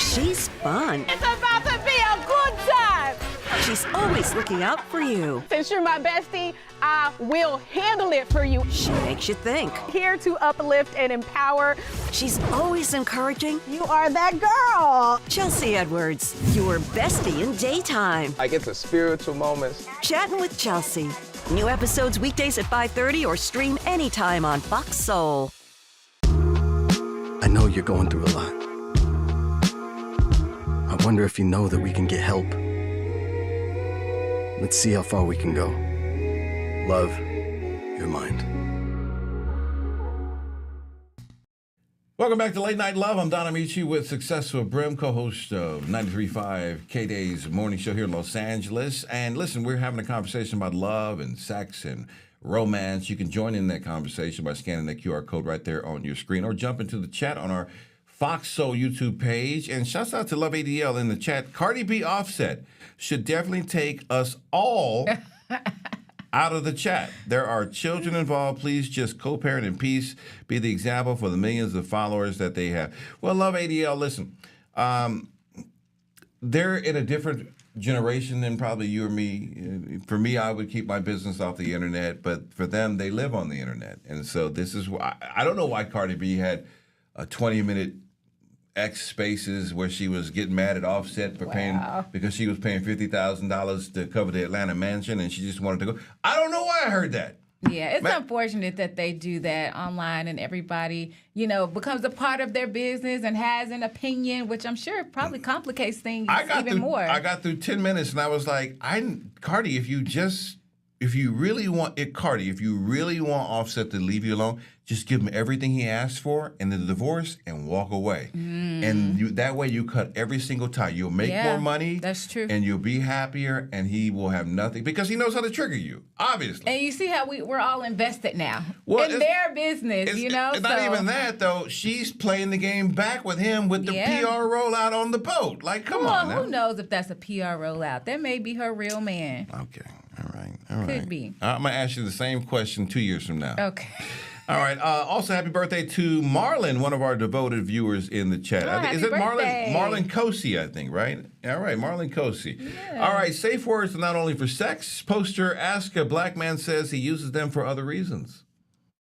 She's fun. It's about to be a good time. She's always looking out for you. Since you're my bestie, I will handle it for you. She makes you think. Here to uplift and empower. She's always encouraging. You are that girl. Chelsea Edwards, your bestie in daytime. I get the spiritual moments. Chatting with Chelsea. New episodes weekdays at 5:30 or stream anytime on Fox Soul. I know you're going through a lot. I wonder if you know that we can get help. Let's see how far we can go. Love, your mind. Welcome back to Late Night Love. I'm Don Amici with Successful Brim, co-host of 93.5 K-Day's morning show here in Los Angeles. And listen, we're having a conversation about love and sex and romance. You can join in that conversation by scanning the QR code right there on your screen or jump into the chat on our Fox Soul YouTube page. And shouts out to Love ADL in the chat. Cardi B Offset should definitely take us all out of the chat. There are children involved. Please just co-parent in peace. Be the example for the millions of followers that they have. Well, Love ADL, listen, they're in a different generation than probably you or me. For me, I would keep my business off the internet, but for them, they live on the internet. And so this is why, I don't know why Cardi B had a 20-minute X spaces where she was getting mad at Offset for paying, because she was paying $50,000 to cover the Atlanta mansion and she just wanted to go. I don't know why I heard that. Yeah, it's unfortunate that they do that online and everybody, becomes a part of their business and has an opinion, which I'm sure probably complicates things even more. I got through 10 minutes and I was like, Cardi, if you really want Offset to leave you alone, just give him everything he asked for in the divorce and walk away. And that way you cut every single tie. You'll make more money. That's true. And you'll be happier and he will have nothing because he knows how to trigger you, obviously. And you see how we're all invested now in their business, It's not even that, though. She's playing the game back with him with the PR rollout on the boat. Like, come on now. Who knows if that's a PR rollout? That may be her real man. Okay. All right. Could be. I'm going to ask you the same question 2 years from now. Okay. All right. Also, happy birthday to Marlon, one of our devoted viewers in the chat. Oh, Is happy it birthday. Marlon Kosi, I think, right? All right, Marlon Kosi. Yeah. All right, safe words are not only for sex. Poster Ask a Black Man says he uses them for other reasons.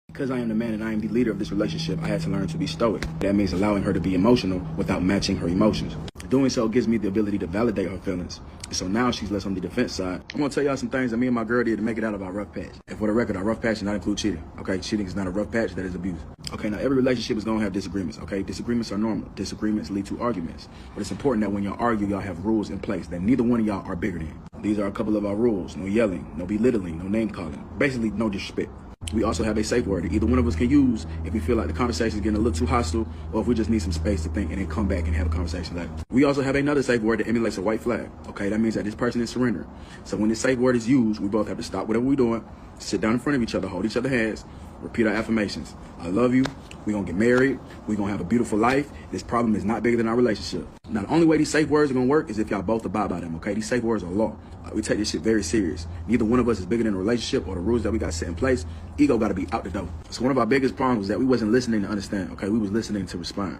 Because I am the man and I am the leader of this relationship, I had to learn to be stoic. That means allowing her to be emotional without matching her emotions. Doing so gives me the ability to validate her feelings. And so now she's less on the defense side. I'm gonna tell y'all some things that me and my girl did to make it out of our rough patch. And for the record, our rough patch does not include cheating. Okay, cheating is not a rough patch, that is abuse. Okay, now every relationship is gonna have disagreements. Okay, disagreements are normal. Disagreements lead to arguments. But it's important that when y'all argue, y'all have rules in place that neither one of y'all are bigger than. These are a couple of our rules. No yelling, no belittling, no name calling. Basically, no disrespect. We also have a safe word that either one of us can use if we feel like the conversation is getting a little too hostile or if we just need some space to think and then come back and have a conversation later. We also have another safe word that emulates a white flag. Okay, that means that this person is surrendering. So when this safe word is used, we both have to stop whatever we're doing, sit down in front of each other, hold each other's hands, repeat our affirmations. I love you. We're going to get married. We're going to have a beautiful life. This problem is not bigger than our relationship. Now, the only way these safe words are going to work is if y'all both abide by them, okay? These safe words are law. We take this shit very serious. Neither one of us is bigger than the relationship or the rules that we got set in place. Ego got to be out the door. So one of our biggest problems was that we wasn't listening to understand, okay? We was listening to respond.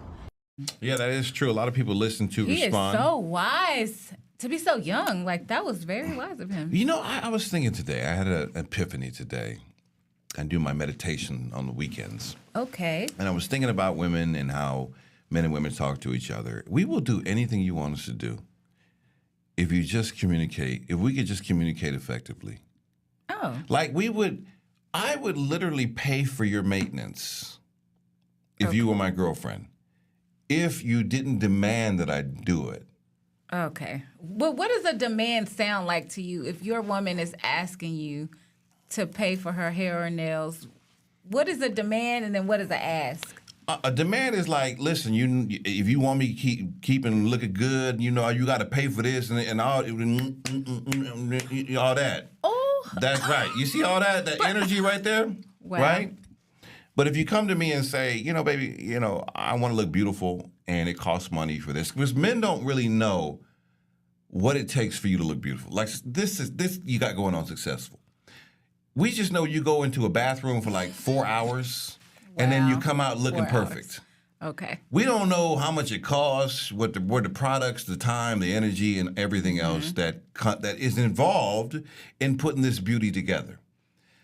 Yeah, that is true. A lot of people listen to respond. He is so wise to be so young. Like, that was very wise of him. You know, I was thinking today, I had an epiphany today. I do my meditation on the weekends. Okay. And I was thinking about women and how men and women talk to each other. We will do anything you want us to do if you just communicate, if we could just communicate effectively. Oh. Like I would literally pay for your maintenance if you were my girlfriend, if you didn't demand that I do it. Okay. But what does a demand sound like to you if your woman is asking you to pay for her hair or nails? What is a demand and then what is an ask? A demand is like, listen, if you want me to keeping looking good, you know, you got to pay for this and all that. Oh. That's right. You see all that energy right there? Wow. Right? But if you come to me and say, you know, baby, you know, I want to look beautiful and it costs money for this. Because men don't really know what it takes for you to look beautiful. Like this you got going on successful. We just know you go into a bathroom for like 4 hours. Wow. And then you come out looking perfect. Okay. We don't know how much it costs, what the products, the time, the energy, and everything else that is involved in putting this beauty together.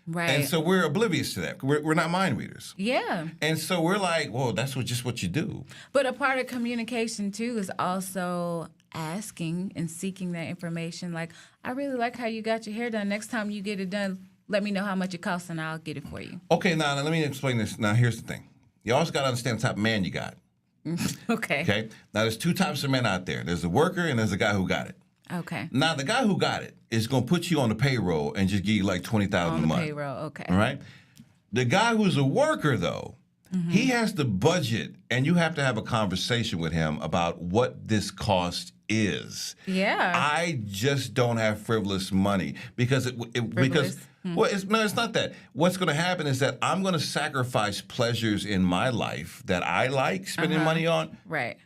Right. And so we're oblivious to that. We're not mind readers. Yeah. And so we're like, well, that's just what you do. But a part of communication, too, is also asking and seeking that information. Like, I really like how you got your hair done. Next time you get it done, let me know how much it costs and I'll get it for you. Okay, now let me explain this. Now, here's the thing. You also got to understand the type of man you got. Okay. Okay? Now, there's two types of men out there. There's a worker and there's a guy who got it. Okay. Now, the guy who got it is going to put you on the payroll and just give you like $20,000 a month. On the payroll, okay. All right? The guy who's a worker, though, he has to budget, and you have to have a conversation with him about what this cost is. Yeah. I just don't have frivolous money because well, it's not that. What's going to happen is that I'm going to sacrifice pleasures in my life that I like spending money on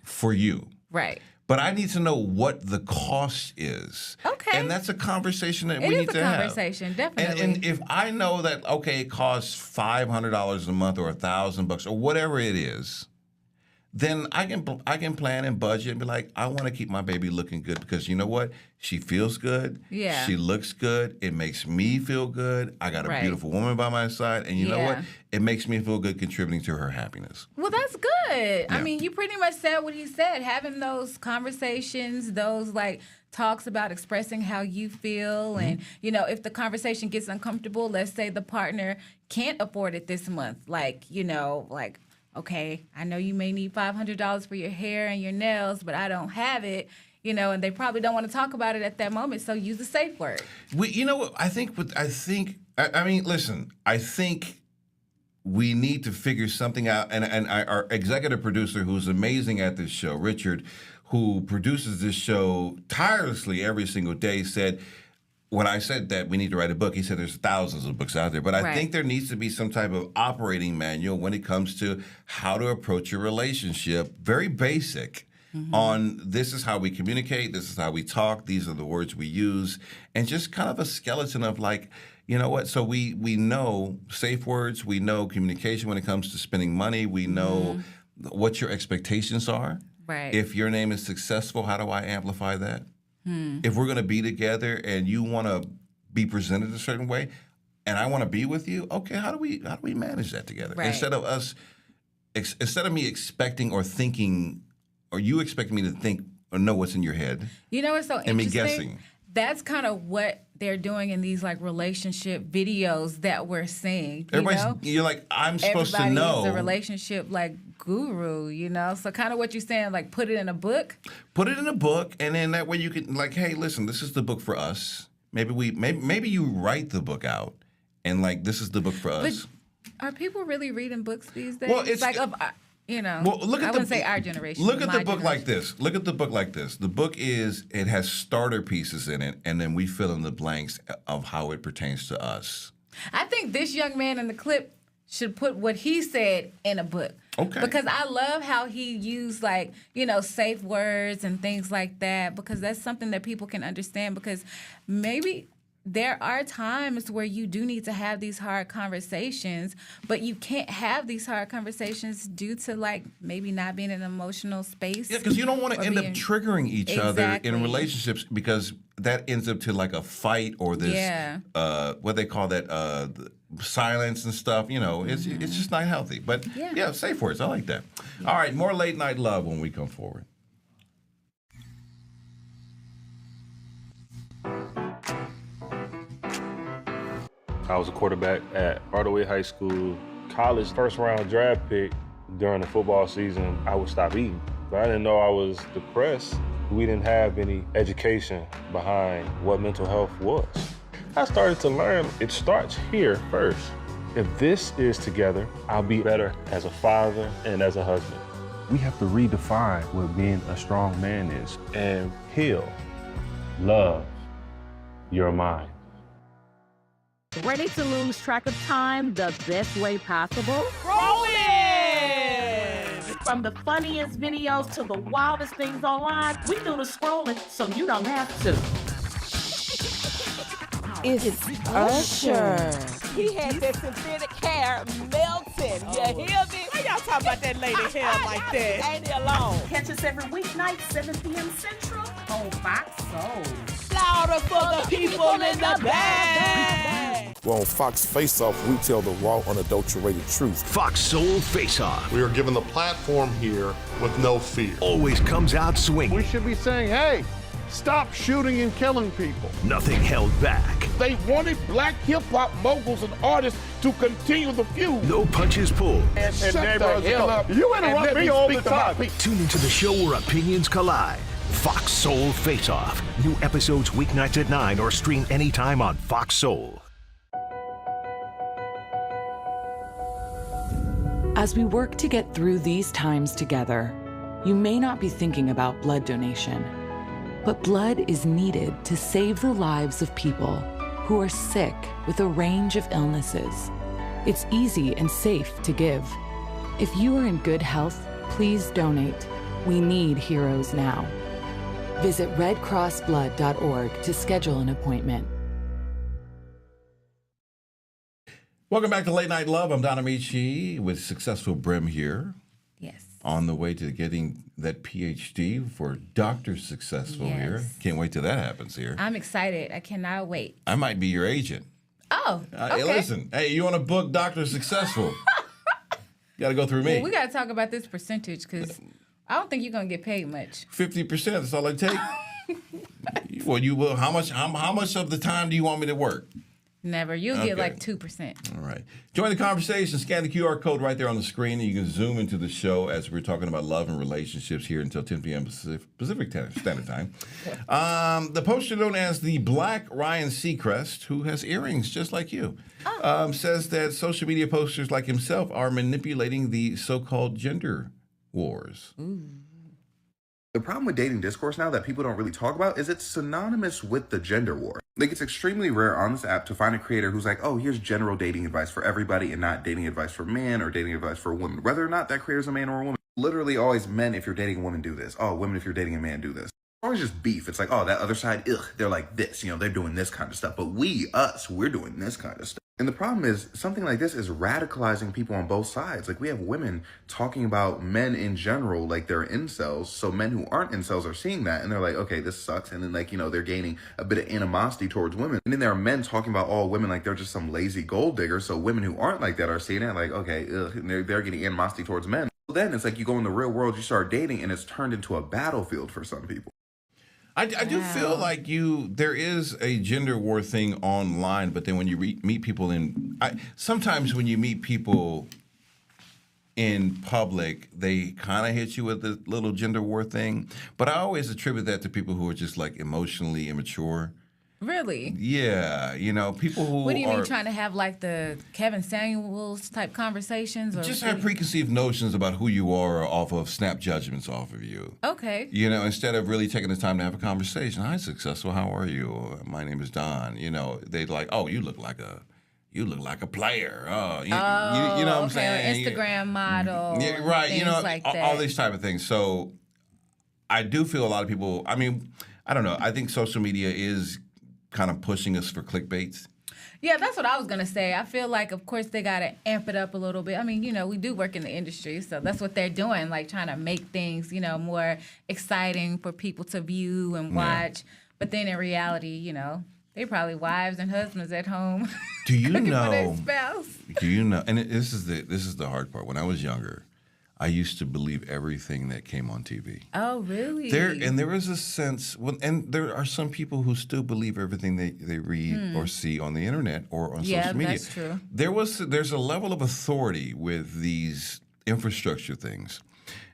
for you. Right. But I need to know what the cost is. Okay. And that's a conversation that we need to have. It is a conversation, definitely. And if I know that, okay, it costs $500 a month or $1,000 or whatever it is, then I can plan and budget and be like, I want to keep my baby looking good because you know what? She feels good. Yeah. She looks good. It makes me feel good. I got a beautiful woman by my side. And you know what? It makes me feel good contributing to her happiness. Well, that's good. Yeah. I mean, you pretty much said what he said. Having those conversations, those like talks about expressing how you feel. And, you know, if the conversation gets uncomfortable, let's say the partner can't afford it this month. Like, you know, like, okay, I know you may need $500 for your hair and your nails, but I don't have it, you know, and they probably don't want to talk about it at that moment. So use a safe word. You know what? I think we need to figure something out. And our executive producer, who's amazing at this show, Richard, who produces this show tirelessly every single day, said, when I said that we need to write a book, he said there's thousands of books out there. But I think there needs to be some type of operating manual when it comes to how to approach a relationship. Very basic. on this is how we communicate, this is how we talk, these are the words we use, and just kind of a skeleton of like, you know what? So we know safe words, we know communication when it comes to spending money, we know what your expectations are. Right. If your name is successful, how do I amplify that? If we're going to be together and you want to be presented a certain way, and I want to be with you, okay, how do we manage that together? Right. Instead of me expecting or thinking, or you expecting me to think or know what's in your head. You know what's so and interesting? me guessing. That's kind of what they're doing in these like relationship videos that we're seeing. You're like, I'm supposed to know. Everybody's a relationship like guru, you know? So kind of what you're saying, like put it in a book. Put it in a book, and then that way you can like, hey, listen, this is the book for us. Maybe you write the book out, and like this is the book for us. But are people really reading books these days? Well, it's like Well, look at I wouldn't say our generation. Look at the book generation. like this. Look at the book like this. The book it has starter pieces in it, and then we fill in the blanks of how it pertains to us. I think this young man in the clip should put what he said in a book. Okay. Because I love how he used like, safe words and things like that, because that's something that people can understand, because maybe there are times where you do need to have these hard conversations, but you can't have these hard conversations due to like maybe not being in an emotional space. Yeah, because you don't want to end up triggering each other in relationships, because that ends up to like a fight or this, what they call that, silence and stuff. It's just not healthy. But yeah, safe words. I like that. All right, more late night love when we come forward. I was a quarterback at Hardaway High School. College first-round draft pick. During the football season, I would stop eating. But I didn't know I was depressed. We didn't have any education behind what mental health was. I started to learn it starts here first. If this is together, I'll be better as a father and as a husband. We have to redefine what being a strong man is and heal, love your mind. Ready to lose track of time the best way possible? Rolling! From the funniest videos to the wildest things online, we do the scrolling so you don't have to. It's Usher. He had that synthetic hair melting. You hear me? Why y'all talking about that lady hair like that? Ain't he alone? Catch us every weeknight, 7 p.m. Central on Fox Soul. Louder for the people in the back. Well, on Fox Face Off, we tell the raw, unadulterated truth. Fox Soul Face Off. We are given the platform here with no fear. Always comes out swinging. We should be saying, hey, stop shooting and killing people. Nothing held back. They wanted black hip-hop moguls and artists to continue the feud. No punches pulled. And shut the hell up. You interrupt me all the time. Tune into the show where opinions collide. Fox Soul Face Off. New episodes weeknights at 9 or stream anytime on Fox Soul. As we work to get through these times together, you may not be thinking about blood donation, but blood is needed to save the lives of people who are sick with a range of illnesses. It's easy and safe to give. If you are in good health, please donate. We need heroes now. Visit redcrossblood.org to schedule an appointment. Welcome back to Late Night Love. I'm Don Amici with Successful Brim here. Yes. On the way to getting that PhD for Dr. Successful here. Can't wait till that happens here. I'm excited. I cannot wait. I might be your agent. Oh, okay. Hey, listen. Hey, you want to book Dr. Successful? You got to go through me. Well, we got to talk about this percentage, because I don't think you're going to get paid much. 50%. That's all I take. Well, you will. How much of the time do you want me to work? Never. You'll get like 2%. All right. Join the conversation. Scan the QR code right there on the screen, and you can zoom into the show as we're talking about love and relationships here until 10 p.m. Pacific Standard Time. The poster known as the Black Ryan Seacrest, who has earrings just like you, says that social media posters like himself are manipulating the so-called gender wars. The problem with dating discourse now that people don't really talk about is it's synonymous with the gender war. Like, it's extremely rare on this app to find a creator who's like, oh, here's general dating advice for everybody and not dating advice for men or dating advice for women, whether or not that creator's a man or a woman. Literally always men, if you're dating a woman, do this. Oh, women, if you're dating a man, do this. Always just beef. It's like, oh, that other side, ugh, they're like this, they're doing this kind of stuff. But we're doing this kind of stuff. And the problem is, something like this is radicalizing people on both sides. Like, we have women talking about men in general, like they're incels. So men who aren't incels are seeing that, and they're like, okay, this sucks. And then, like, they're gaining a bit of animosity towards women. And then there are men talking about all women like they're just some lazy gold digger. So women who aren't like that are seeing it like, okay, ugh, and they're getting animosity towards men. Then it's like you go in the real world, you start dating, and it's turned into a battlefield for some people. I do feel like there is a gender war thing online, but then when you meet people sometimes when you meet people in public, they kind of hit you with the little gender war thing. But I always attribute that to people who are just like emotionally immature. Really? Yeah, people who What do you mean trying to have like the Kevin Samuels type conversations? Or just have preconceived notions about who you are off of snap judgments off of you. Okay. Instead of really taking the time to have a conversation. Hi, successful. How are you? My name is Don. They'd like, oh, you look like a player. Oh, you know what I'm saying? Instagram model. Yeah, right. Things like that. All these type of things. So I do feel a lot of people. I mean, I don't know. I think social media is kind of pushing us for clickbaits. Yeah, that's what I was going to say. I feel like, of course, they got to amp it up a little bit. I mean, we do work in the industry, so that's what they're doing, like trying to make things, more exciting for people to view and watch. Yeah. But then in reality, they probably wives and husbands at home. Do you know? For their spouse. Do you know? And this is the hard part. When I was younger, I used to believe everything that came on TV. Oh, really? There is a sense, and there are some people who still believe everything they read or see on the internet or on social media. Yeah, that's true. There's a level of authority with these infrastructure things.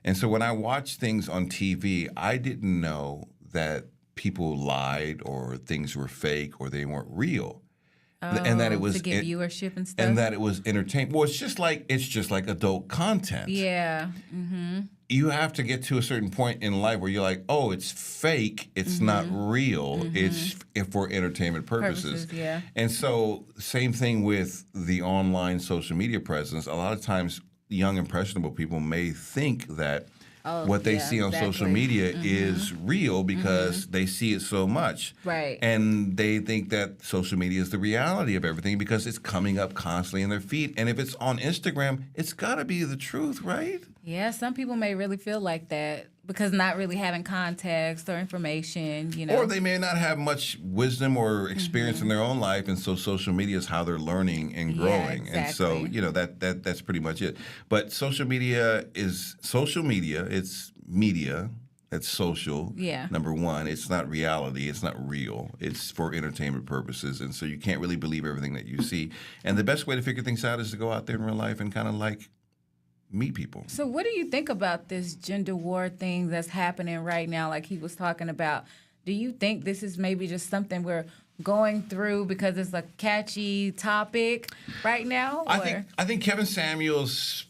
And so when I watched things on TV, I didn't know that people lied or things were fake or they weren't real. And that it was to get viewership and stuff, and that it was entertainment. Well, it's just like adult content. Yeah. Mm-hmm. You have to get to a certain point in life where you're like, oh, it's fake. It's not real. It's for entertainment purposes. Yeah. And so, same thing with the online social media presence. A lot of times, young impressionable people may think that what they see on social media is real because they see it so much. Right. And they think that social media is the reality of everything because it's coming up constantly in their feed. And if it's on Instagram, it's got to be the truth, right? Yeah, some people may really feel like that because not really having context or information, Or they may not have much wisdom or experience in their own life, and so social media is how they're learning and growing. Yeah, exactly. And so, that's pretty much it. But social media. It's media. It's social. Yeah. Number one, it's not reality. It's not real. It's for entertainment purposes, and so you can't really believe everything that you see. And the best way to figure things out is to go out there in real life and kind of like meet people. So what do you think about this gender war thing that's happening right now, like he was talking about? Do you think this is maybe just something we're going through because it's a catchy topic right now? I think Kevin Samuels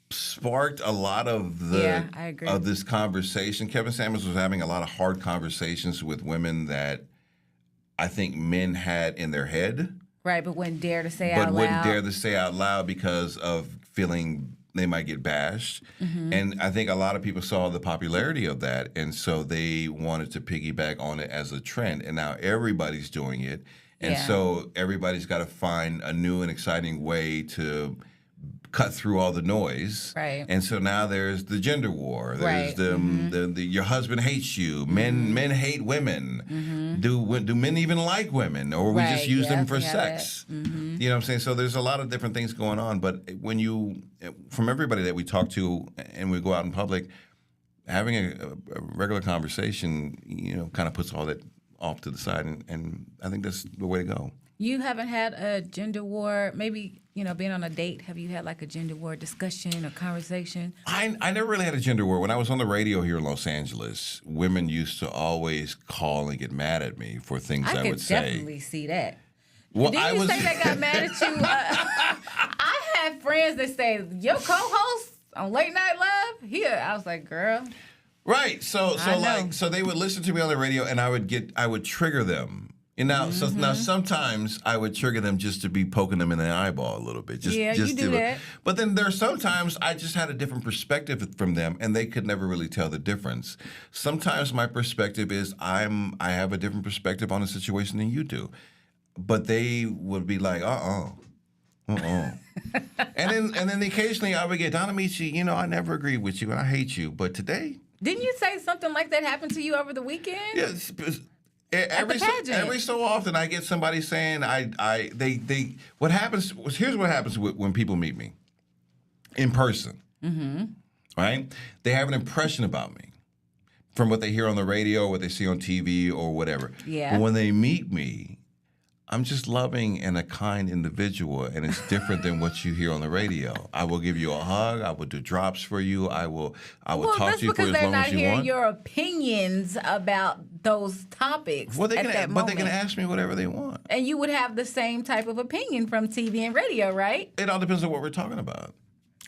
sparked a lot of I agree. of this conversation. Kevin Samuels was having a lot of hard conversations with women that I think men had in their head. Right, but wouldn't dare to say out loud. But wouldn't dare to say out loud because of feeling they might get bashed. And I think a lot of people saw the popularity of that, and so they wanted to piggyback on it as a trend. And now everybody's doing it. And so everybody's got to find a new and exciting way to cut through all the noise. Right. And so now there's the gender war. There's the your husband hates you. Men hate women. Do men even like women? Or we just use them for sex? You know what I'm saying? So there's a lot of different things going on. But from everybody that we talk to and we go out in public, having a regular conversation, kind of puts all that off to the side. And I think that's the way to go. You haven't had a gender war, maybe, being on a date, have you had like a gender war discussion or conversation? I never really had a gender war. When I was on the radio here in Los Angeles, women used to always call and get mad at me for things I would say. I could definitely see that. Well, Didn't you say they got mad at you? I had friends that say, your co-host on Late Night Love? Here. I was like, girl. Right. So they would listen to me on the radio and I would trigger them. And now, so now sometimes I would trigger them just to be poking them in the eyeball a little bit. Just you do that. But then there are sometimes I just had a different perspective from them, and they could never really tell the difference. Sometimes my perspective is I have a different perspective on a situation than you do, but they would be like, and then occasionally I would get, Donna Michi, I never agreed with you, and I hate you, but today. Didn't you say something like that happened to you over the weekend? Yes. Every so often, I get somebody saying, what happens, here's what happens when people meet me in person, right? They have an impression about me from what they hear on the radio, what they see on TV, or whatever. Yeah. But when they meet me, I'm just loving and a kind individual, and it's different than what you hear on the radio. I will give you a hug. I will do drops for you. I will talk to you for as long as you want. Well, that's because they're not hearing your opinions about those topics Well, they at can, that but moment. they can ask me whatever they want. And you would have the same type of opinion from TV and radio, right? It all depends on what we're talking about.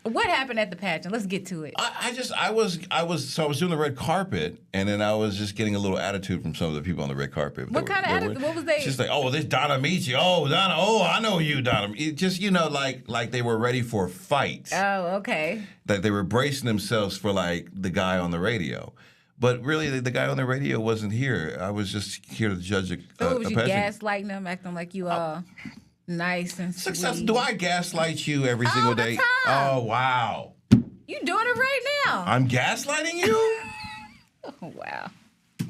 What happened at the pageant? Let's get to it. I was doing the red carpet, and then I was just getting a little attitude from some of the people on the red carpet. What kind of attitude? What was they? Just like, oh, this Donna Michi. Oh, Donna. Oh, I know you, Donna. It just like they were ready for a fight. Oh, okay. That they were bracing themselves for like the guy on the radio. But really, the guy on the radio wasn't here. I was just here to judge a So was you pageant. gaslighting them, acting like you nice and sweet? Do I gaslight you every single day? Oh, wow. You doing it right now. I'm gaslighting you? Oh, wow.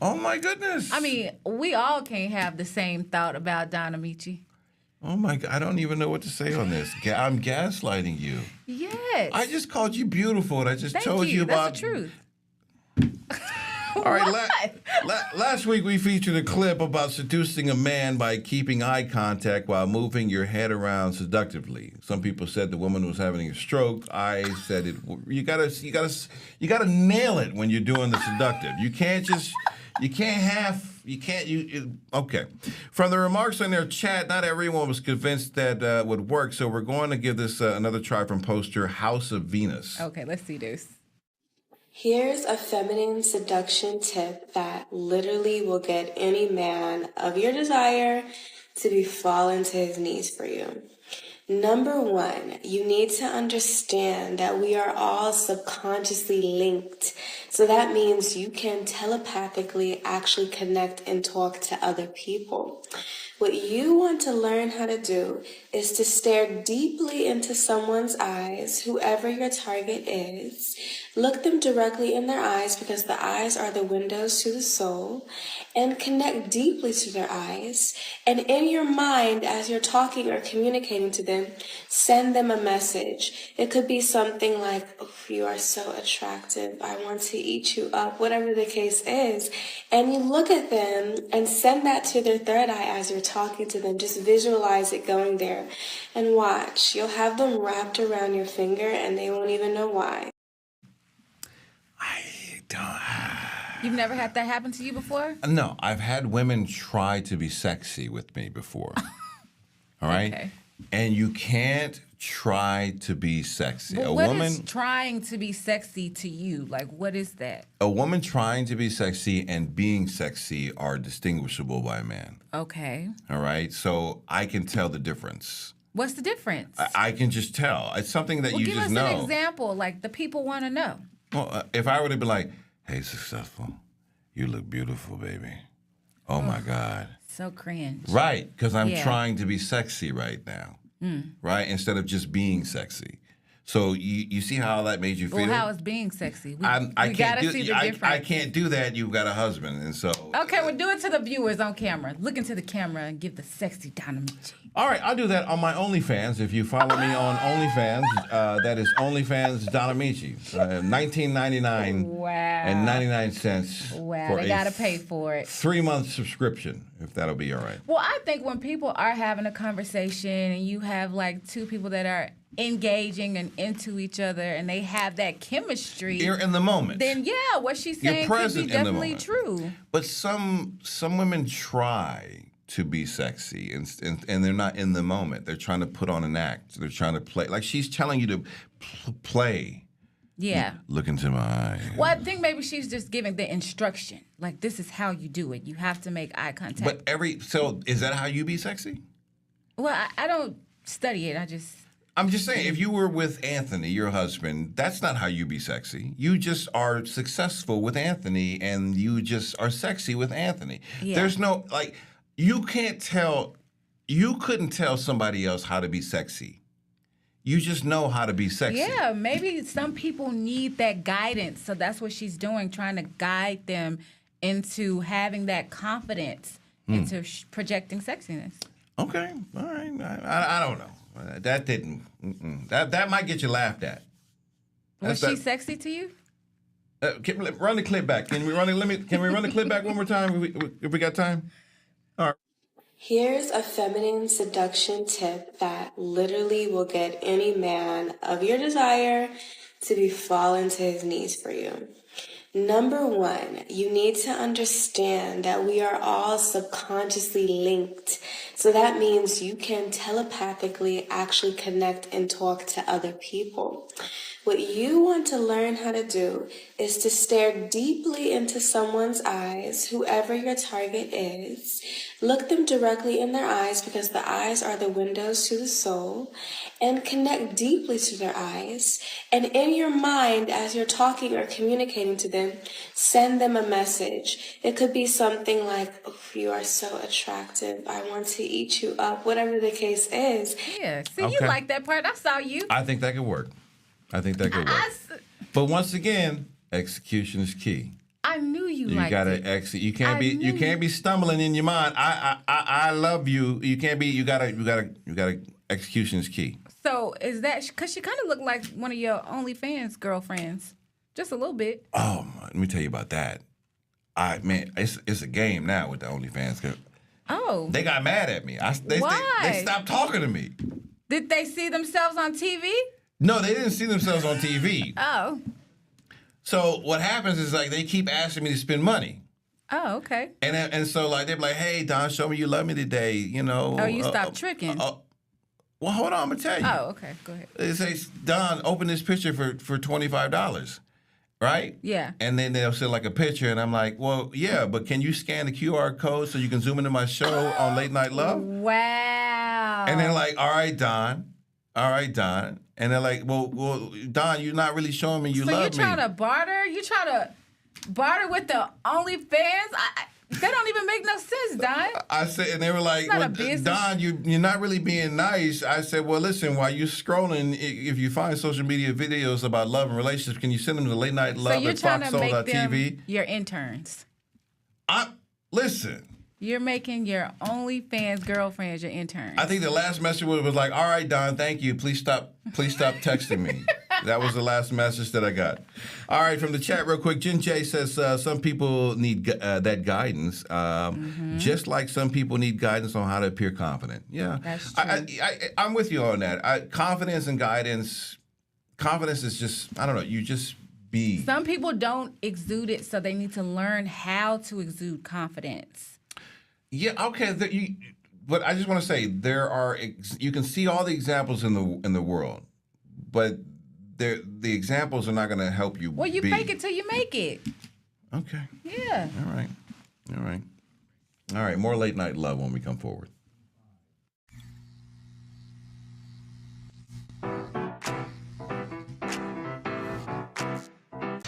Oh, my goodness. I mean, we all can't have the same thought about Donna Michi. Oh, my God. I don't even know what to say on this. I'm gaslighting you. Yes. I just called you beautiful, and I just told you about... That's the truth. All right, last week we featured a clip about seducing a man by keeping eye contact while moving your head around seductively. Some people said the woman was having a stroke. I said you gotta nail it when you're doing the seductive. Okay. From the remarks on their chat, not everyone was convinced that would work, so we're going to give this another try from poster House of Venus. Okay, let's see this. Here's a feminine seduction tip that literally will get any man of your desire to be falling to his knees for you. Number one, you need to understand that we are all subconsciously linked. So that means you can telepathically actually connect and talk to other people. What you want to learn how to do is to stare deeply into someone's eyes, whoever your target is. Look them directly in their eyes because the eyes are the windows to the soul, and connect deeply to their eyes. And in your mind, as you're talking or communicating to them, send them a message. It could be something like, oh, you are so attractive. I want to eat you up, whatever the case is. And you look at them and send that to their third eye as you're talking to them. Just visualize it going there and watch. You'll have them wrapped around your finger and they won't even know why. You've never had that happen to you before? No, I've had women try to be sexy with me before. All right? Okay. And you can't try to be sexy. But what is trying to be sexy to you? Like, what is that? A woman trying to be sexy and being sexy are distinguishable by a man. Okay. All right? So I can tell the difference. What's the difference? I can just tell. It's something that you just know. Give us an example. Like, the people want to know. Well, if I were to be like, hey, successful, you look beautiful, baby. Oh, my God. So cringe. Right, because I'm trying to be sexy right now. Right? Instead of just being sexy. So you see how that made you feel? Well, how is being sexy? We I got can't to see the difference. I can't do that. You've got a husband, and so. Okay, well, do it to the viewers on camera. Look into the camera and give the sexy Donna Michi. All right, I'll do that on my OnlyFans. If you follow me on OnlyFans, that is OnlyFans Donna Michi, $19.99 and 99 cents. Wow, they gotta pay for it. 3-month subscription, if that'll be all right. Well, I think when people are having a conversation and you have like two people that are engaging and into each other and they have that chemistry. You're in the moment. Then yeah, what she's saying could be definitely true. But some women try to be sexy and they're not in the moment. They're trying to put on an act. They're trying to play. Like she's telling you to play. Yeah. Look into my eye. Well, I think maybe she's just giving the instruction. Like, this is how you do it. You have to make eye contact. But so is that how you be sexy? Well, I don't study it. I'm just saying, if you were with Anthony, your husband, that's not how you be sexy. You just are successful with Anthony, and you just are sexy with Anthony. Yeah. There's no, like, you couldn't tell somebody else how to be sexy. You just know how to be sexy. Yeah, maybe some people need that guidance. So that's what she's doing, trying to guide them into having that confidence into projecting sexiness. Okay, all right. I don't know. That didn't. That might get you laughed at. Was she sexy to you? Run the clip back. Can we run the clip back one more time if we got time? All right. Here's a feminine seduction tip that literally will get any man of your desire to be falling to his knees for you. Number one, you need to understand that we are all subconsciously linked. So that means you can telepathically actually connect and talk to other people. What you want to learn how to do is to stare deeply into someone's eyes, whoever your target is. Look them directly in their eyes, because the eyes are the windows to the soul, and connect deeply to their eyes. And in your mind, as you're talking or communicating to them, send them a message. It could be something like, oh, you are so attractive, I want to eat you up, whatever the case is. Yeah, see, you like that part. I saw you. I think that could work. But once again, execution is key. I knew you liked it. Execute. You can't be stumbling in your mind. I love you. You can't be. You gotta. Execution is key. So is that because she kind of looked like one of your OnlyFans girlfriends, just a little bit. Oh, let me tell you about that. Man, it's a game now with the OnlyFans girl. Oh, they got mad at me. Why? They stopped talking to me. Did they see themselves on TV? No, they didn't see themselves on TV. Oh. So what happens is, like, they keep asking me to spend money. Oh, okay. And so, like, they're like, hey, Don, show me you love me today, you know. Oh, you stopped tricking. Well, hold on, I'm going to tell you. Oh, okay, go ahead. They say, Don, open this picture for $25, right? Yeah. And then they'll send, like, a picture, and I'm like, well, yeah, but can you scan the QR code so you can zoom into my show on Late Night Love? Wow. And they're like, all right, Don. And they're like, well, Don, you're not really showing me you love me. So you trying to barter? You trying to barter with the OnlyFans? That don't even make no sense, Don. I said, and they were like, well, Don, you're not really being nice. I said, well, listen, while you're scrolling, if you find social media videos about love and relationships, can you send them to Late Night Love at foxsoul.tv? Your interns. Listen. You're making your OnlyFans girlfriends your interns. I think the last message was like, all right, Don, thank you. Please stop texting me. That was the last message that I got. All right, from the chat real quick, Jen J says some people need that guidance, just like some people need guidance on how to appear confident. Yeah, that's true. I'm with you on that. Confidence and guidance, confidence is just, I don't know, you just be. Some people don't exude it, so they need to learn how to exude confidence. Yeah, okay. But I just want to say you can see all the examples in the world, but the examples are not going to help you. Well, you fake it till you make it. Okay. Yeah. All right. More Late Night Love when we come forward.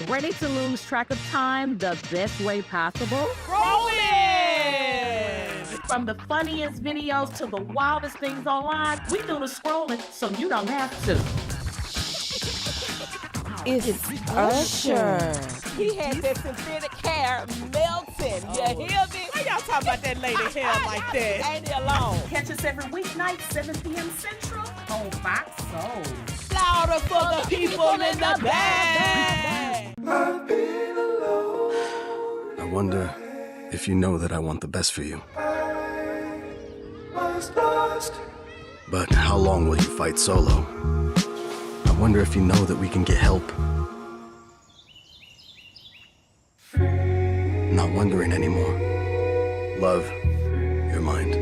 Ready to lose track of time the best way possible? Rolling! From the funniest videos to the wildest things online, we do the scrolling so you don't have to. It's Usher. He had that synthetic hair melting. You hear me? Why y'all talking about that lady hair like that? Ain't he alone? Catch us every weeknight, 7 p.m. Central on Fox Soul. Louder for the people in the back. I wonder if you know that I want the best for you. But how long will you fight solo? I wonder if you know that we can get help. Not wondering anymore. Love, your mind.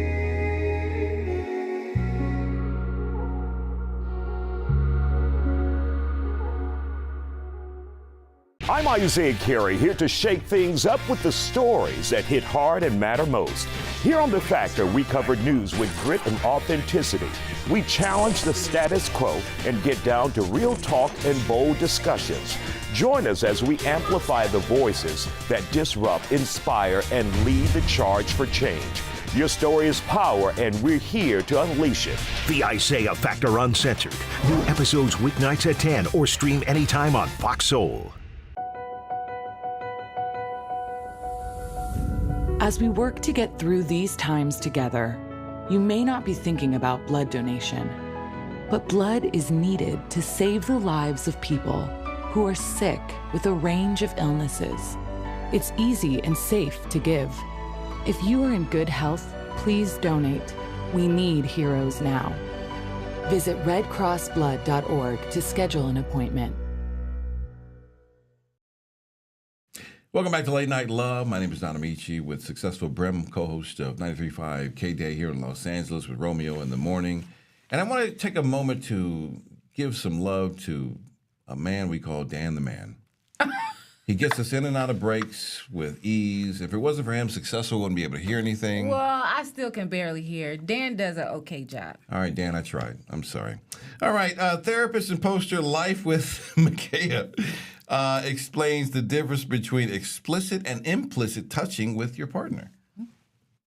I'm Isaiah Carey, here to shake things up with the stories that hit hard and matter most. Here on The Factor, we cover news with grit and authenticity. We challenge the status quo and get down to real talk and bold discussions. Join us as we amplify the voices that disrupt, inspire, and lead the charge for change. Your story is power, and we're here to unleash it. The Isaiah Factor Uncensored. New episodes weeknights at 10 or stream anytime on Fox Soul. As we work to get through these times together, you may not be thinking about blood donation, but blood is needed to save the lives of people who are sick with a range of illnesses. It's easy and safe to give. If you are in good health, please donate. We need heroes now. Visit redcrossblood.org to schedule an appointment. Welcome back to Late Night Love. My name is Don Amici with successful Brem, co-host of 93.5 K-Day here in Los Angeles with Romeo in the morning. And I want to take a moment to give some love to a man we call Dan the Man. He gets us in and out of breaks with ease. If it wasn't for him, Successful wouldn't be able to hear anything. Well, I still can barely hear. Dan does an okay job. All right, Dan, I tried. I'm sorry. All right, therapist and poster Life with Micaiah explains the difference between explicit and implicit touching with your partner.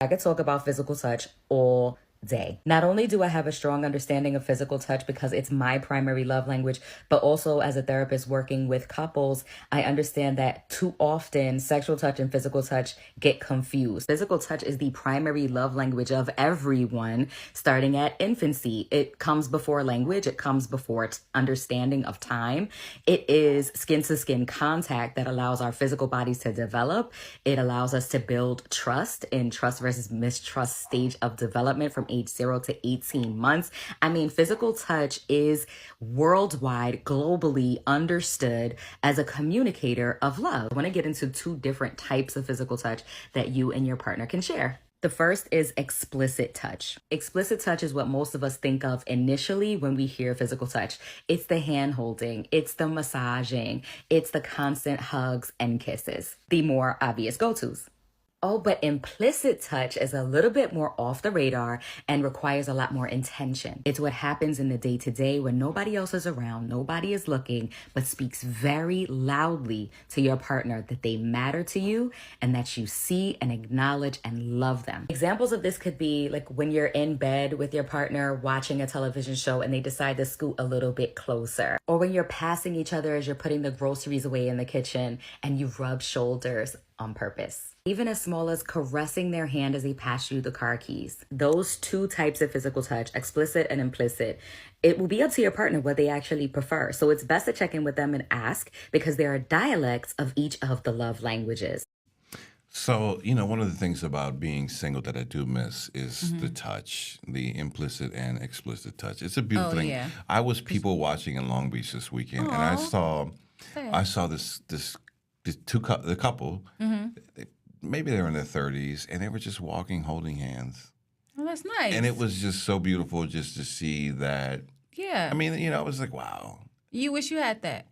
I could talk about physical touch all day. Not only do I have a strong understanding of physical touch because it's my primary love language, but also as a therapist working with couples, I understand that too often sexual touch and physical touch get confused. Physical touch is the primary love language of everyone, starting at infancy. It comes before language. It comes before understanding of time. It is skin-to-skin contact that allows our physical bodies to develop. It allows us to build trust in trust versus mistrust stage of development from age 0 to 18 months. I mean, physical touch is worldwide, globally understood as a communicator of love. I want to get into two different types of physical touch that you and your partner can share. The first is explicit touch. Explicit touch is what most of us think of initially when we hear physical touch. It's the hand holding, it's the massaging, it's the constant hugs and kisses, the more obvious go-tos. Oh, but implicit touch is a little bit more off the radar and requires a lot more intention. It's what happens in the day-to-day when nobody else is around, nobody is looking, but speaks very loudly to your partner that they matter to you and that you see and acknowledge and love them. Examples of this could be like when you're in bed with your partner watching a television show and they decide to scoot a little bit closer. Or when you're passing each other as you're putting the groceries away in the kitchen and you rub shoulders on purpose. Even as small as caressing their hand as they pass you the car keys. Those two types of physical touch, explicit and implicit, it will be up to your partner what they actually prefer. So it's best to check in with them and ask because there are dialects of each of the love languages. So, you know, one of the things about being single that I do miss is the touch, the implicit and explicit touch. It's a beautiful thing. Yeah. I was people watching in Long Beach this weekend, and I saw the couple. Maybe they were in their 30s, and they were just walking, holding hands. Well, that's nice. And it was just so beautiful just to see that. Yeah. I mean, you know, it was like, wow. You wish you had that.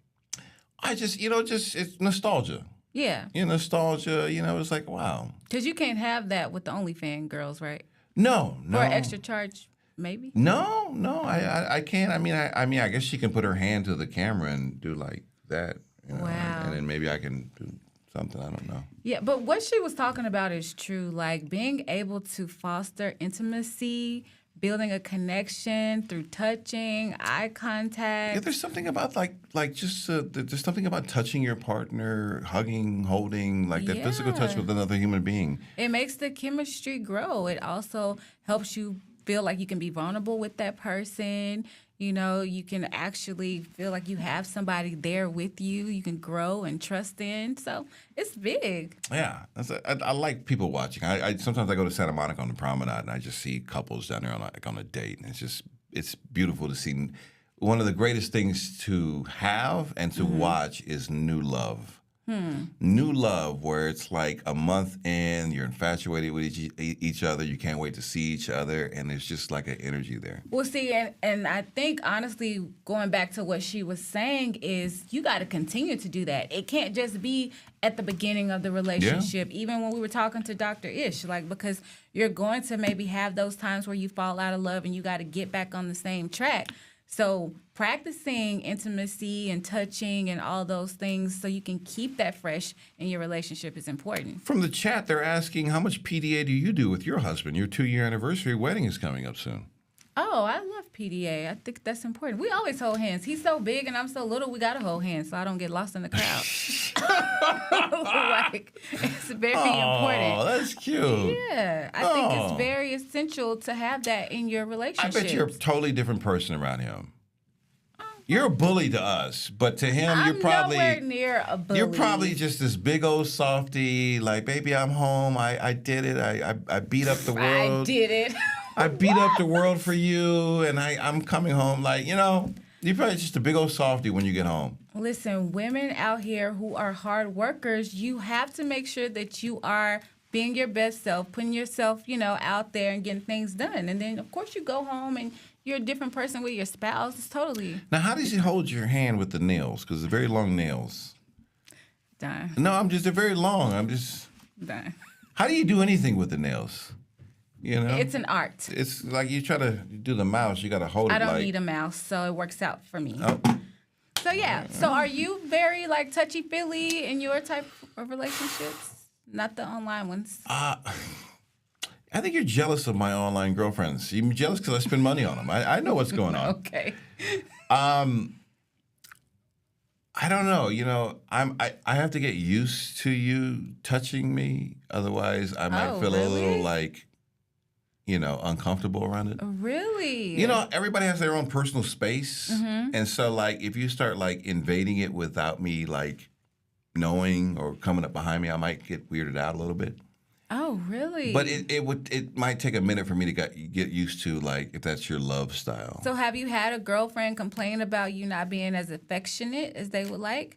I just, you know, it's nostalgia. Yeah. You know, nostalgia, you know, it's like, wow. Because you can't have that with the OnlyFans girls, right? No. For an extra charge, maybe? No, I can't. I mean, I guess she can put her hand to the camera and do like that. You know, wow. And then maybe I can do something, I don't know. Yeah, but what she was talking about is true. Like being able to foster intimacy, building a connection through touching, eye contact. Yeah, there's something about there's something about touching your partner, hugging, holding, like that physical touch with another human being. It makes the chemistry grow. It also helps you feel like you can be vulnerable with that person. You know, you can actually feel like you have somebody there with you. You can grow and trust in. So it's big. Yeah, I like people watching. I sometimes I go to Santa Monica on the promenade and I just see couples down there on a date, and it's beautiful to see. One of the greatest things to have and to watch is new love. New love, where it's like a month in, you're infatuated with each other, you can't wait to see each other, and it's just like an energy there. Well, see, and I think, honestly, going back to what she was saying is you got to continue to do that. It can't just be at the beginning of the relationship, even when we were talking to Dr. Ish, like, because you're going to maybe have those times where you fall out of love and you got to get back on the same track. So practicing intimacy and touching and all those things so you can keep that fresh in your relationship is important. From the chat, they're asking, how much PDA do you do with your husband? Your 2-year anniversary wedding is coming up soon. Oh, I love PDA. I think that's important. We always hold hands. He's so big and I'm so little, we got to hold hands so I don't get lost in the crowd. Like, it's very important. Oh, that's cute. Yeah, I think it's very essential to have that in your relationship. I bet you're a totally different person around him. You're a bully to us, but to him, you're probably nowhere near a bully. You're probably just this big old softy, like, baby, I'm home. I did it. I beat up the world. I did it. I beat up the world for you, and I'm coming home. Like, you're probably just a big old softy when you get home. Listen, women out here who are hard workers, you have to make sure that you are being your best self, putting yourself, out there and getting things done. And then, of course, you go home and you're a different person with your spouse. It's totally... Now, how does he hold your hand with the nails? Because they're very long nails. Done. No, they're very long. Done. How do you do anything with the nails? It's an art. It's like you try to do the mouse, you got to hold it. I don't need a mouse, so it works out for me. Oh. So, yeah. So, are you very, touchy-feely in your type of relationships? Not the online ones. I think you're jealous of my online girlfriends. You're jealous because I spend money on them. I know what's going on. Okay. I don't know. I have to get used to you touching me. Otherwise, I might feel a little uncomfortable around it. Really? Everybody has their own personal space. Mm-hmm. And so, if you start, invading it without me, knowing or coming up behind me, I might get weirded out a little bit. Oh, really? But it might take a minute for me to get used to, if that's your love style. So have you had a girlfriend complain about you not being as affectionate as they would like?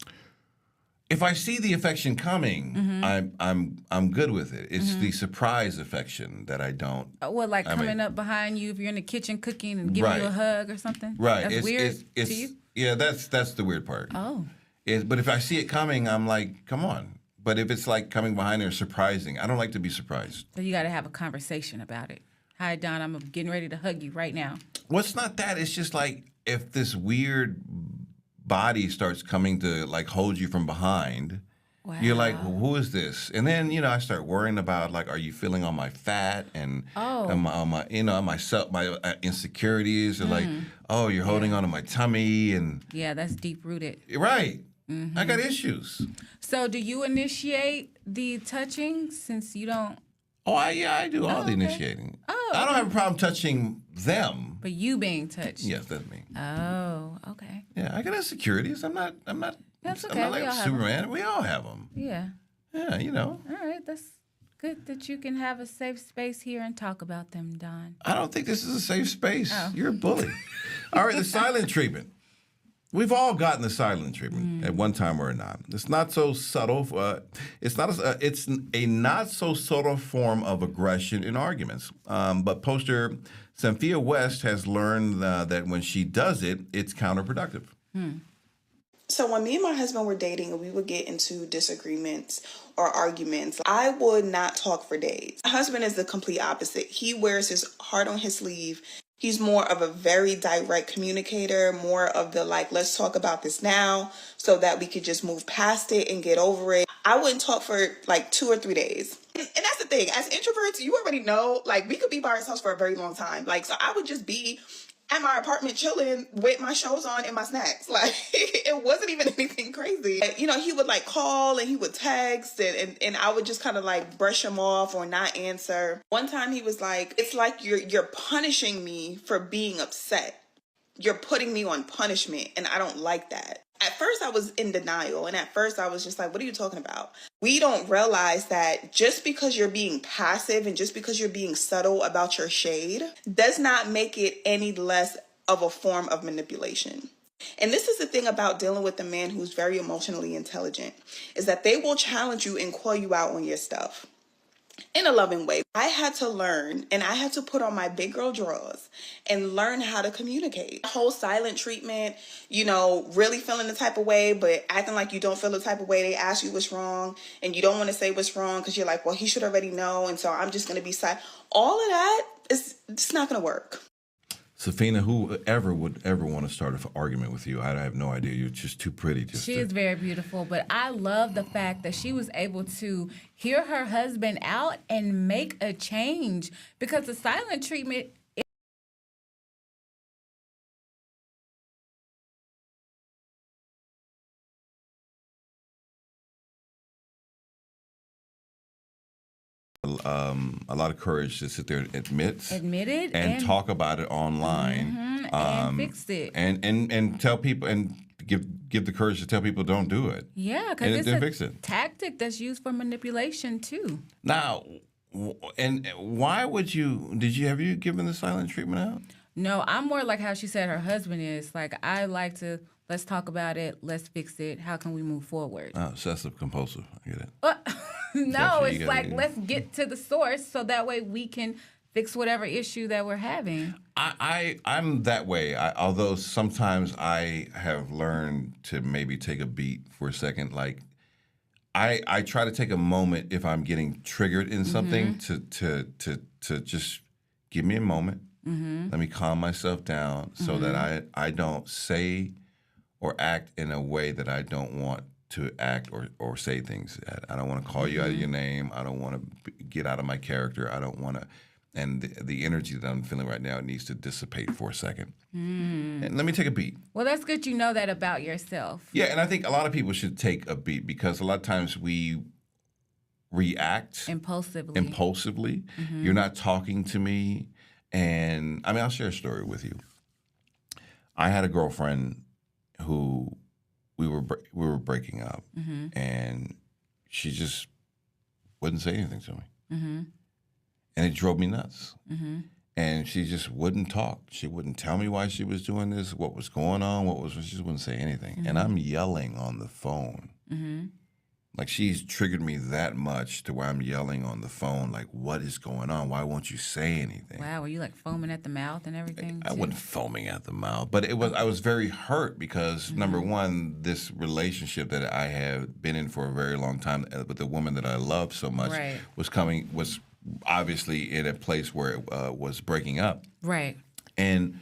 If I see the affection coming, I'm good with it. It's the surprise affection that I don't. What, coming up behind you if you're in the kitchen cooking and giving you a hug or something? Right. That's weird to you? Yeah, that's the weird part. Oh. But if I see it coming, I'm like, come on. But if it's coming behind or surprising, I don't like to be surprised. So you got to have a conversation about it. Hi, Don, I'm getting ready to hug you right now. Well, it's not that. It's just if this weird body starts coming to hold you from behind, you're like, well, who is this? And then, I start worrying about are you feeling on my fat and on my insecurities or you're holding onto my tummy and yeah, that's deep rooted. Right. I got issues. So do you initiate the touching since you don't? Oh, I do all the initiating. Oh, I don't have a problem touching them. But you being touched. Yes, that's me. Oh, okay. Yeah, I got insecurities. I'm not That's okay. I'm not like Superman. We all have them. Yeah. Yeah, All right, that's good that you can have a safe space here and talk about them, Don. I don't think this is a safe space. Oh. You're a bully. All right, the silent treatment. We've all gotten the silent treatment at one time or another. It's not so subtle. It's a not so subtle form of aggression in arguments. But poster Cynthia West has learned that when she does it, it's counterproductive. So when me and my husband were dating and we would get into disagreements or arguments, I would not talk for days. My husband is the complete opposite. He wears his heart on his sleeve. He's more of a very direct communicator, more of the let's talk about this now so that we could just move past it and get over it. I wouldn't talk for 2 or 3 days. And that's the thing. As introverts, you already know, we could be by ourselves for a very long time. So I would just be at my apartment chilling with my shows on and my snacks. It wasn't even anything crazy. He would call and he would text and I would just kind of brush him off or not answer. One time he was like, it's like you're punishing me for being upset. You're putting me on punishment and I don't like that. At first I was in denial and at first I was just like, what are you talking about? We don't realize that just because you're being passive and just because you're being subtle about your shade does not make it any less of a form of manipulation. And this is the thing about dealing with a man who's very emotionally intelligent, is that they will challenge you and call you out on your stuff in a loving way. I had to learn, and I had to put on my big girl drawers and learn how to communicate. Whole silent treatment, really feeling the type of way, but acting like you don't feel the type of way. They ask you what's wrong, and you don't want to say what's wrong because you're like, well, he should already know, and so I'm just going to be silent. All of that, it's not going to work. Safina, whoever would ever want to start an argument with you, I have no idea. You're just too pretty. She is very beautiful, but I love the fact that she was able to hear her husband out and make a change, because the silent treatment a lot of courage to sit there and admit it and talk about it online, and fix it, and tell people, and give the courage to tell people don't do it. Yeah, because it's a tactic that's used for manipulation too. Now, and why would you? Have you given the silent treatment out? No, I'm more like how she said her husband is. Like, I like to, let's talk about it, let's fix it. How can we move forward? Obsessive compulsive. I get it. No, it's like, let's get to the source so that way we can fix whatever issue that we're having. I'm that way. Although sometimes I have learned to maybe take a beat for a second. Like, I try to take a moment if I'm getting triggered in something to just give me a moment. Let me calm myself down so that I don't say or act in a way that I don't want to act or say things. I don't want to call you out of your name. I don't want to get out of my character. I don't want to, and the energy that I'm feeling right now needs to dissipate for a second. And let me take a beat. Well, that's good you know that about yourself. Yeah, and I think a lot of people should take a beat, because a lot of times we react impulsively. You're not talking to me. And I mean, I'll share a story with you. I had a girlfriend who we were breaking up, and she just wouldn't say anything to me, and it drove me nuts. And she just wouldn't talk. She wouldn't tell me why she was doing this, what was going on, she just wouldn't say anything. And I'm yelling on the phone. Like, she's triggered me that much to where I'm yelling on the phone, like, what is going on? Why won't you say anything? Wow, were you like foaming at the mouth and everything? I wasn't foaming at the mouth, but I was very hurt because, number one, this relationship that I have been in for a very long time with the woman that I love so much was obviously in a place where it was breaking up. Right. And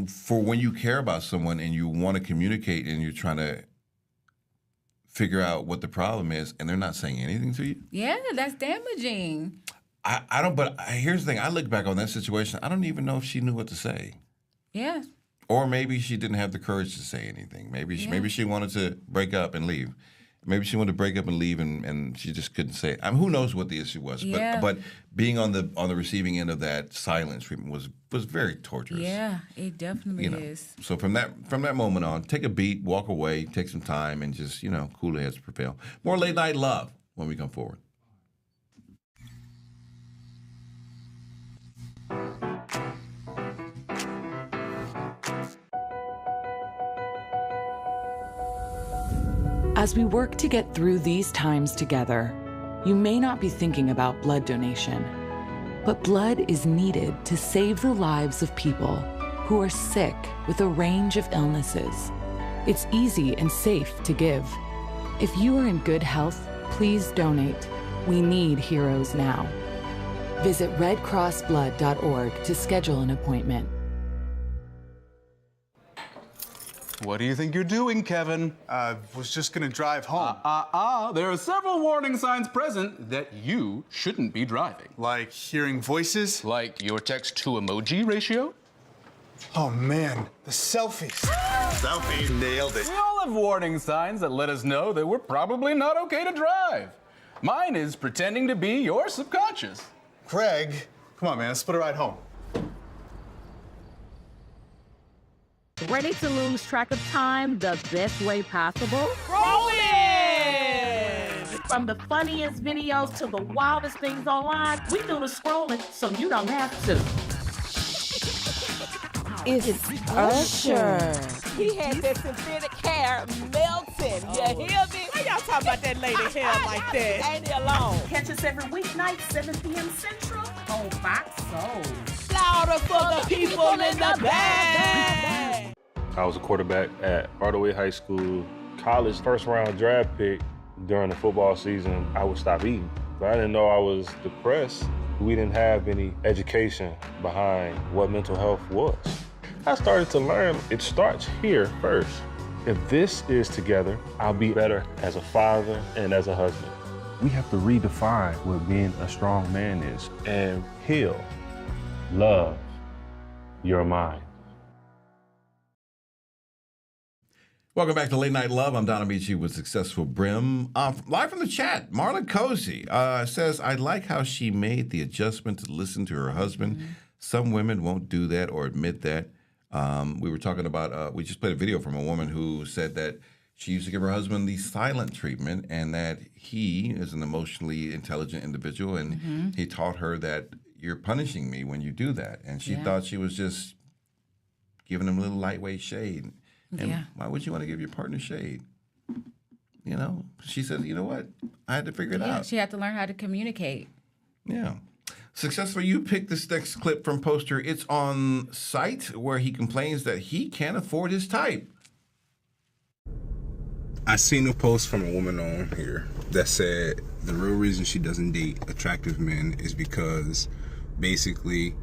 for when you care about someone and you want to communicate and you're trying to figure out what the problem is, and they're not saying anything to you. Yeah, that's damaging. I don't, but here's the thing. I look back on that situation. I don't even know if she knew what to say. Yeah. Or maybe she didn't have the courage to say anything. Maybe she wanted to break up and leave. Maybe she wanted to break up and leave, and she just couldn't say it. I mean, who knows what the issue was? Yeah. But being on the receiving end of that silence treatment was very torturous. Yeah, it definitely is. So from that moment on, take a beat, walk away, take some time, and just cool heads prevail. More late night love when we come forward. As we work to get through these times together, you may not be thinking about blood donation, but blood is needed to save the lives of people who are sick with a range of illnesses. It's easy and safe to give. If you are in good health, please donate. We need heroes now. Visit redcrossblood.org to schedule an appointment. What do you think you're doing, Kevin? Was just gonna drive home. There are several warning signs present that you shouldn't be driving. Like hearing voices? Like your text-to-emoji ratio? Oh man, the selfies. Selfies. Nailed it. We all have warning signs that let us know that we're probably not okay to drive. Mine is pretending to be your subconscious. Greg, come on, man, let's put a ride home. Ready to lose track of time the best way possible? Roll it! From the funniest videos to the wildest things online, we do the scrolling so you don't have to. It's Usher. He had that synthetic hair melting. You hear me? Why y'all talking about that lady hair like that? Ain't he alone? Catch us every weeknight, 7 p.m. Central on Fox Soul. Louder for the people in the back. I was a quarterback at Hardaway High School. College first round draft pick. During the football season, I would stop eating. But I didn't know I was depressed. We didn't have any education behind what mental health was. I started to learn it starts here first. If this is together, I'll be better as a father and as a husband. We have to redefine what being a strong man is and heal, love your mind. Welcome back to Late Night Love. I'm Don Amici with Successful Brim. Live from the chat, Marla Cozy says, I like how she made the adjustment to listen to her husband. Mm-hmm. Some women won't do that or admit that. We were talking about, we just played a video from a woman who said that she used to give her husband the silent treatment and that he is an emotionally intelligent individual and he taught her that you're punishing me when you do that. And she thought she was just giving him a little lightweight shade. And why would you want to give your partner shade? You know, she said, you know what? I had to figure it out. She had to learn how to communicate. Yeah. Successful, you picked this next clip from Poster. It's on site where he complains that he can't afford his type. I seen a post from a woman on here that said the real reason she doesn't date attractive men is because basically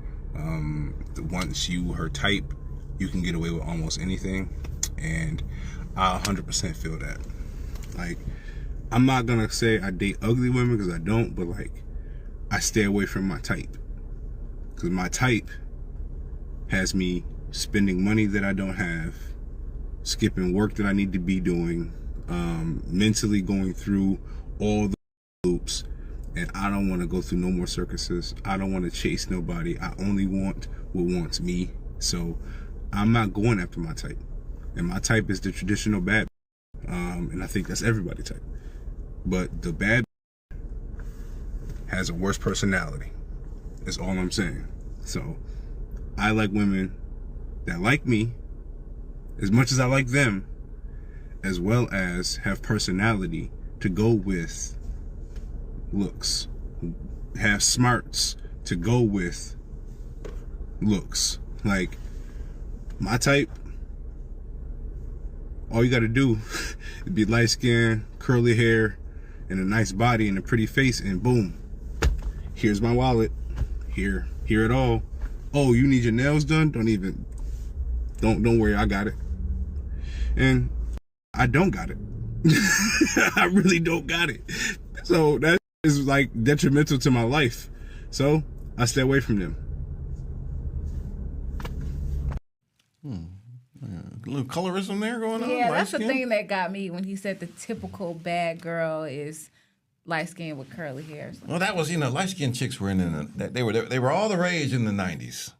once you her type, you can get away with almost anything. And I 100% feel that. Like, I'm not gonna say I date ugly women because I don't, but like, I stay away from my type. Because my type has me spending money that I don't have, skipping work that I need to be doing, mentally going through all the loops, and I don't want to go through no more circuses. I don't want to chase nobody. I only want what wants me. So I'm not going after my type. And my type is the traditional bad, and I think that's everybody's type. But the bad has a worse personality, is all I'm saying. So I like women that like me as much as I like them, as well as have personality to go with looks, have smarts to go with looks. Like, my type, all you gotta do is be light skin, curly hair, and a nice body and a pretty face, and boom, here's my wallet. Here it all. Oh, you need your nails done? Don't worry, I got it. And I don't got it. I really don't got it. So that is like detrimental to my life. So I stay away from them. A little colorism there going on. Yeah, that's the thing that got me when he said the typical bad girl is light skin with curly hair. Well, that was, light skinned chicks were they were all the rage in the 90s.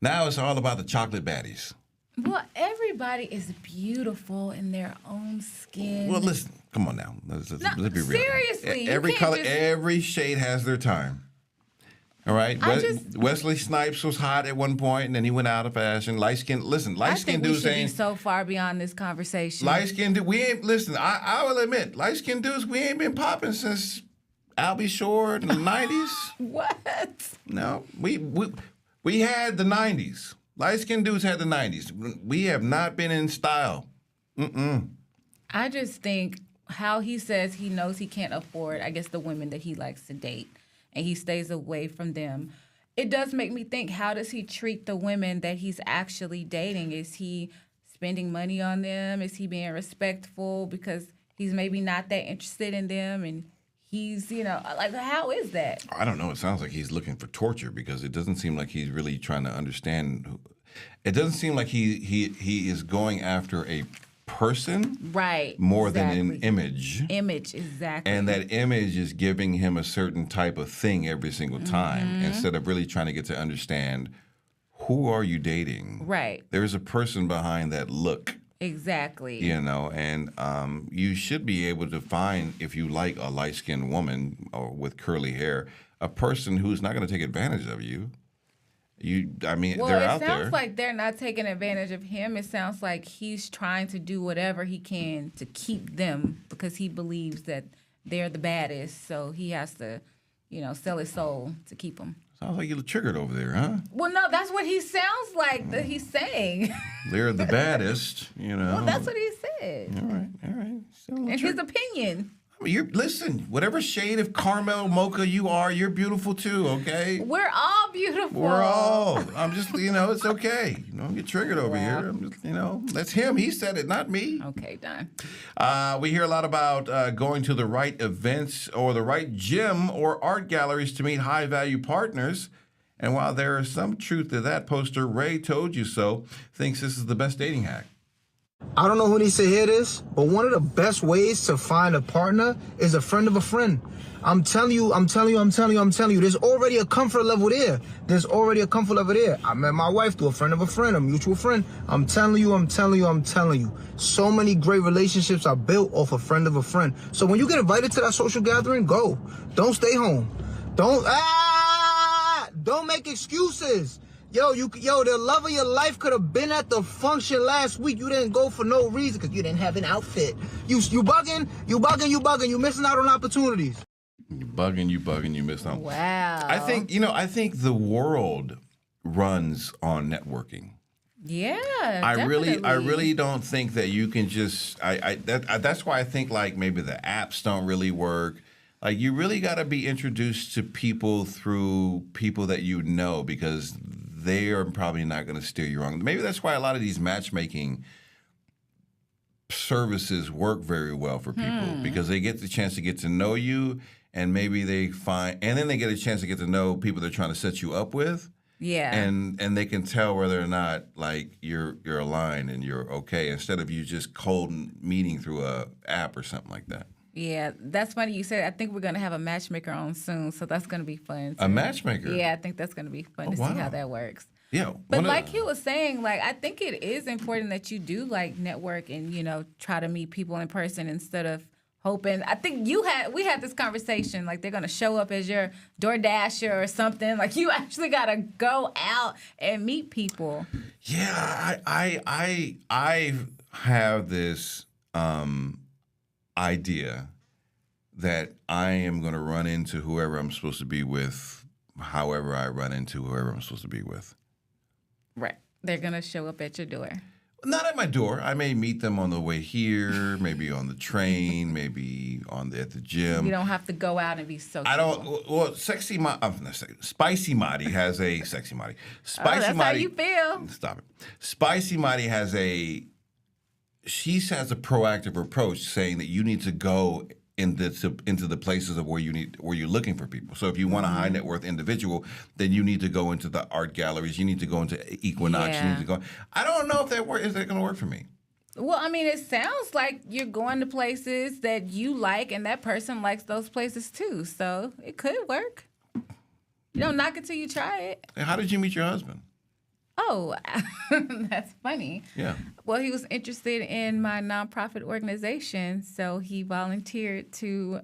Now it's all about the chocolate baddies. Well, everybody is beautiful in their own skin. Well, listen, come on now. Let's be real. Seriously, every color, every shade has their time. All right, Wesley Snipes was hot at one point, and then he went out of fashion. Light skin dudes ain't so far beyond this conversation. Light skin dudes, we ain't listen. I will admit, light skin dudes, we ain't been popping since Albie Shore in the 90s. What? No, we had the 90s. Light skin dudes had the 90s. We have not been in style. I just think how he says he knows he can't afford, I guess, the women that he likes to date, and he stays away from them. It does make me think, how does he treat the women that he's actually dating? Is he spending money on them? Is he being respectful because he's maybe not that interested in them? And he's, like, how is that? I don't know. It sounds like he's looking for torture because it doesn't seem like he's really trying to understand. It doesn't seem like he is going after a person, right? More than an image. Image, exactly. And that image is giving him a certain type of thing every single time, instead of really trying to get to understand, who are you dating? Right. There's a person behind that look. Exactly. And you should be able to find, if you like a light-skinned woman or with curly hair, a person who's not going to take advantage of you. Well, they're it out sounds there. like they're not taking advantage of him. It sounds like he's trying to do whatever he can to keep them because he believes that they're the baddest. So he has to, sell his soul to keep them. Sounds like you're triggered over there, huh? Well, no, that's what he sounds like that he's saying. They're the baddest, Well, that's what he said. All right. Still In his opinion. Listen, whatever shade of caramel mocha you are, you're beautiful too, okay? We're all beautiful. I'm just, it's okay. Don't get triggered over here. I'm just, that's him. He said it, not me. Okay, done. We hear a lot about going to the right events or the right gym or art galleries to meet high-value partners. And while there is some truth to that, poster Ray Told You So thinks this is the best dating hack. I don't know who needs to hear this, but one of the best ways to find a partner is a friend of a friend. I'm telling you, there's already a comfort level there. I met my wife through a friend of a friend, a mutual friend. I'm telling you. So many great relationships are built off a friend of a friend. So when you get invited to that social gathering, go. Don't stay home. Don't make excuses. Yo, the love of your life could have been at the function last week. You didn't go for no reason because you didn't have an outfit. You bugging. You missing out on opportunities. You bugging, you missing out. Wow. I think the world runs on networking. Yeah, I really don't think that you can just. That's why I think like maybe the apps don't really work. Like you really got to be introduced to people through people that you know because they are probably not going to steer you wrong. Maybe that's why a lot of these matchmaking services work very well for people because they get the chance to get to know you, and maybe then they get a chance to get to know people they're trying to set you up with. Yeah, and they can tell whether or not like you're aligned and you're okay instead of you just cold meeting through a app or something like that. Yeah, that's funny you said. I think we're going to have a matchmaker on soon, so that's going to be fun. A matchmaker? Yeah, I think that's going to be fun to see how that works. Yeah. But like he was saying, like I think it is important that you do like network and, try to meet people in person instead of hoping. I think we had this conversation, like they're going to show up as your DoorDasher or something. Like you actually got to go out and meet people. Yeah, I have this idea that I am going to run into whoever I'm supposed to be with, however I run into whoever I'm supposed to be with. Right. They're going to show up at your door. Not at my door. I may meet them on the way here, maybe on the train, maybe at the gym. You don't have to go out and be so. I don't. Well, Spicy Marty has a sexy Marty. Spicy that's Marty, how you feel. Stop it. Spicy Marty has a proactive approach saying that you need to go into the places of where you're looking for people. So if you want a high net worth individual, then you need to go into the art galleries. You need to go into Equinox. Yeah. You need to go. I don't know if is that going to work for me. Well, I mean, it sounds like you're going to places that you like, and that person likes those places too. So it could work. You don't knock it till you try it. How did you meet your husband? Oh, that's funny. Yeah. Well, he was interested in my nonprofit organization, so he volunteered to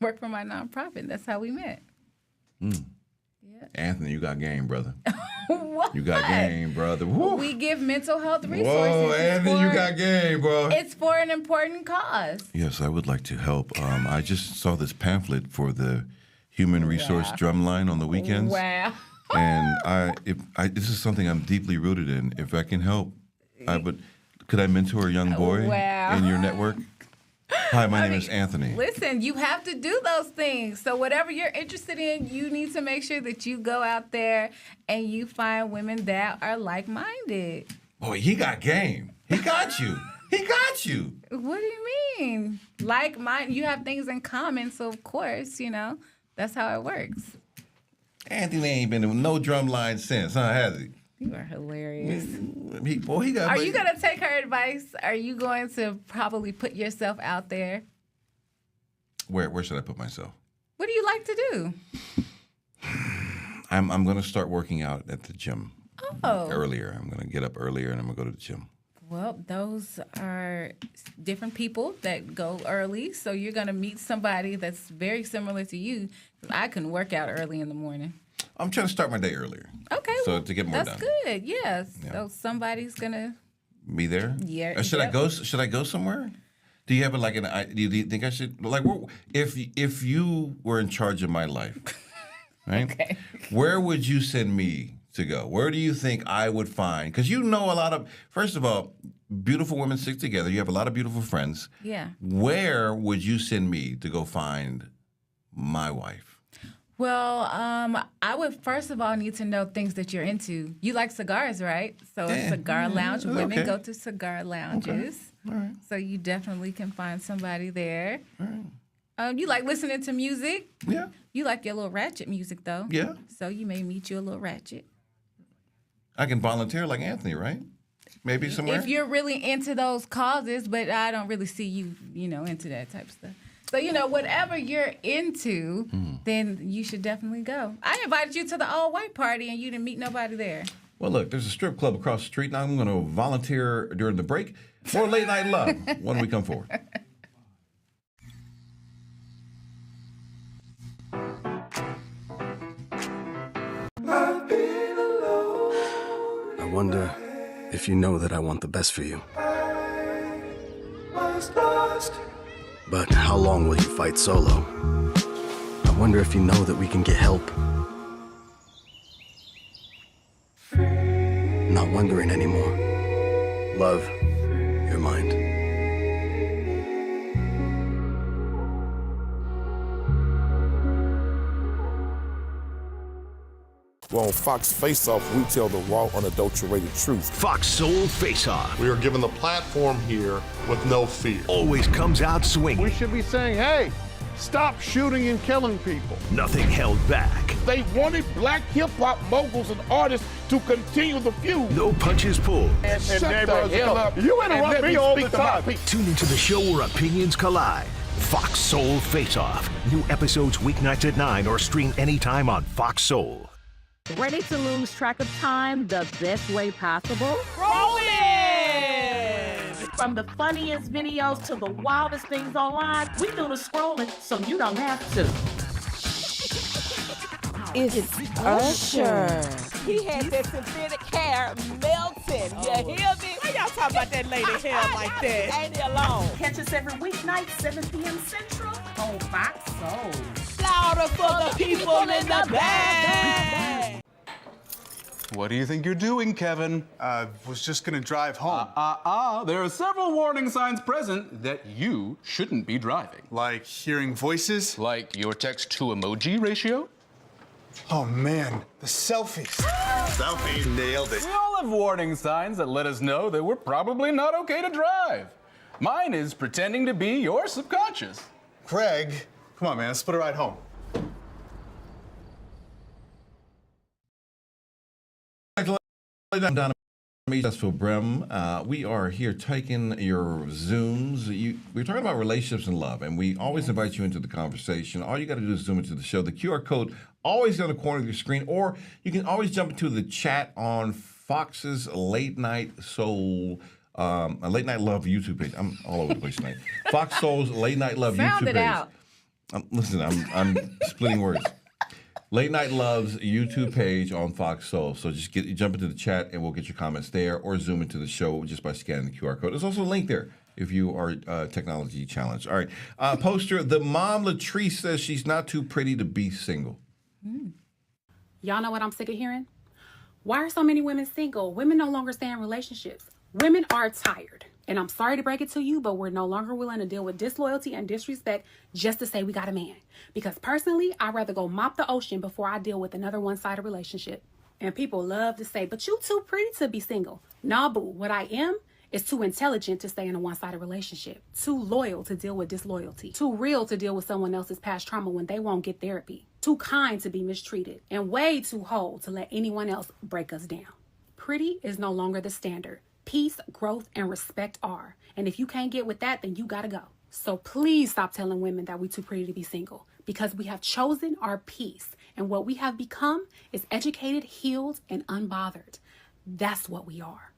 work for my nonprofit. That's how we met. Yeah. Anthony, you got game, brother. What? You got game, brother. Woo. We give mental health resources. Whoa, Anthony, you got game, bro. It's for an important cause. Yes, I would like to help. I just saw this pamphlet for the Human Resource Drumline on the weekends. Wow. And this is something I'm deeply rooted in. If I can help, could I mentor a young boy in your network? Hi, my name is Anthony. Listen, you have to do those things. So whatever you're interested in, you need to make sure that you go out there and you find women that are like-minded. Boy, he got game. He got you. He got you. What do you mean? Like-minded, you have things in common, so of course, that's how it works. Anthony ain't been in no drumline since, huh, has he? You are hilarious. He got. Are you going to take her advice? Are you going to probably put yourself out there? Where should I put myself? What do you like to do? I'm going to start working out at the gym earlier. I'm going to get up earlier and I'm going to go to the gym. Well, those are different people that go early, so you're going to meet somebody that's very similar to you. I can work out early in the morning. I'm trying to start my day earlier. Okay. So to get more that's done. good. Yes. Yeah. So somebody's gonna be there. Yeah. Or should I go? Should I go somewhere? Do you have do you think I should if you were in charge of my life, right? Okay. Where would you send me to go? Where do you think I would find? Because you know a lot of. First of all, beautiful women stick together. You have a lot of beautiful friends. Yeah. Where would you send me to go find my wife? Well, I would first of all need to know things that you're into. You like cigars, right? So a cigar lounge. Women go to cigar lounges. Okay. All right. So you definitely can find somebody there. All right. You like listening to music? Yeah. You like your little ratchet music, though. Yeah. So you may meet you a little ratchet. I can volunteer like Anthony, right? Maybe somewhere. If you're really into those causes, but I don't really see you, into that type of stuff. So, whatever you're into, then you should definitely go. I invited you to the all-white party, and you didn't meet nobody there. Well, look, there's a strip club across the street. Now I'm going to volunteer during the break. More Late Night Love when we come forward. I wonder if you know that I want the best for you. But how long will you fight solo? I wonder if you know that we can get help. Not wondering anymore. Love, your mind. Well, on Fox Face Off, we tell the raw, unadulterated truth. Fox Soul Face Off. We are given the platform here with no fear. Always comes out swinging. We should be saying, hey, stop shooting and killing people. Nothing held back. They wanted black hip-hop moguls and artists to continue the feud. No punches pulled. And shut the hell up. You interrupt me all the time. Tune into the show where opinions collide. Fox Soul Face Off. New episodes weeknights at 9 or stream anytime on Fox Soul. Ready to lose track of time the best way possible? Rolling! From the funniest videos to the wildest things online, we do the scrolling so you don't have to. It's Usher. He had that synthetic hair melting. You hear me? Why y'all talking about that lady hair like that? Ain't he alone? Catch us every weeknight, 7 p.m. Central on Fox Soul. Louder for the people in the back. What do you think you're doing, Kevin? Was just gonna drive home. There are several warning signs present that you shouldn't be driving. Like hearing voices? Like your text-to-emoji ratio? Oh man, the selfies. Selfies. Nailed it. We all have warning signs that let us know that we're probably not okay to drive. Mine is pretending to be your subconscious. Craig, come on, man, let's split a ride home. That's for Brem. We are here taking your Zooms. We're talking about relationships and love, and we always invite you into the conversation. All you got to do is zoom into the show. The QR code always on the corner of your screen, or you can always jump into the chat on Fox's Late Night Soul, Late Night Love YouTube page. I'm all over the place tonight. Fox Soul's Late Night Love YouTube page. Out. Listen, I'm splitting words. Late Night Love's YouTube page on Fox Soul. So just jump into the chat and we'll get your comments there, or zoom into the show just by scanning the QR code. There's also a link there if you are technology challenged. All right. Poster, the mom Latrice says she's not too pretty to be single. Y'all know what I'm sick of hearing? Why are so many women single? Women no longer stay in relationships. Women are tired. And I'm sorry to break it to you, but we're no longer willing to deal with disloyalty and disrespect just to say we got a man. Because personally, I'd rather go mop the ocean before I deal with another one-sided relationship. And people love to say, but you too pretty to be single. Nah, boo. What I am is too intelligent to stay in a one-sided relationship. Too loyal to deal with disloyalty. Too real to deal with someone else's past trauma when they won't get therapy. Too kind to be mistreated. And way too whole to let anyone else break us down. Pretty is no longer the standard. Peace, growth, and respect are. And if you can't get with that, then you gotta go. So please stop telling women that we're too pretty to be single, because we have chosen our peace. And what we have become is educated, healed, and unbothered. That's what we are.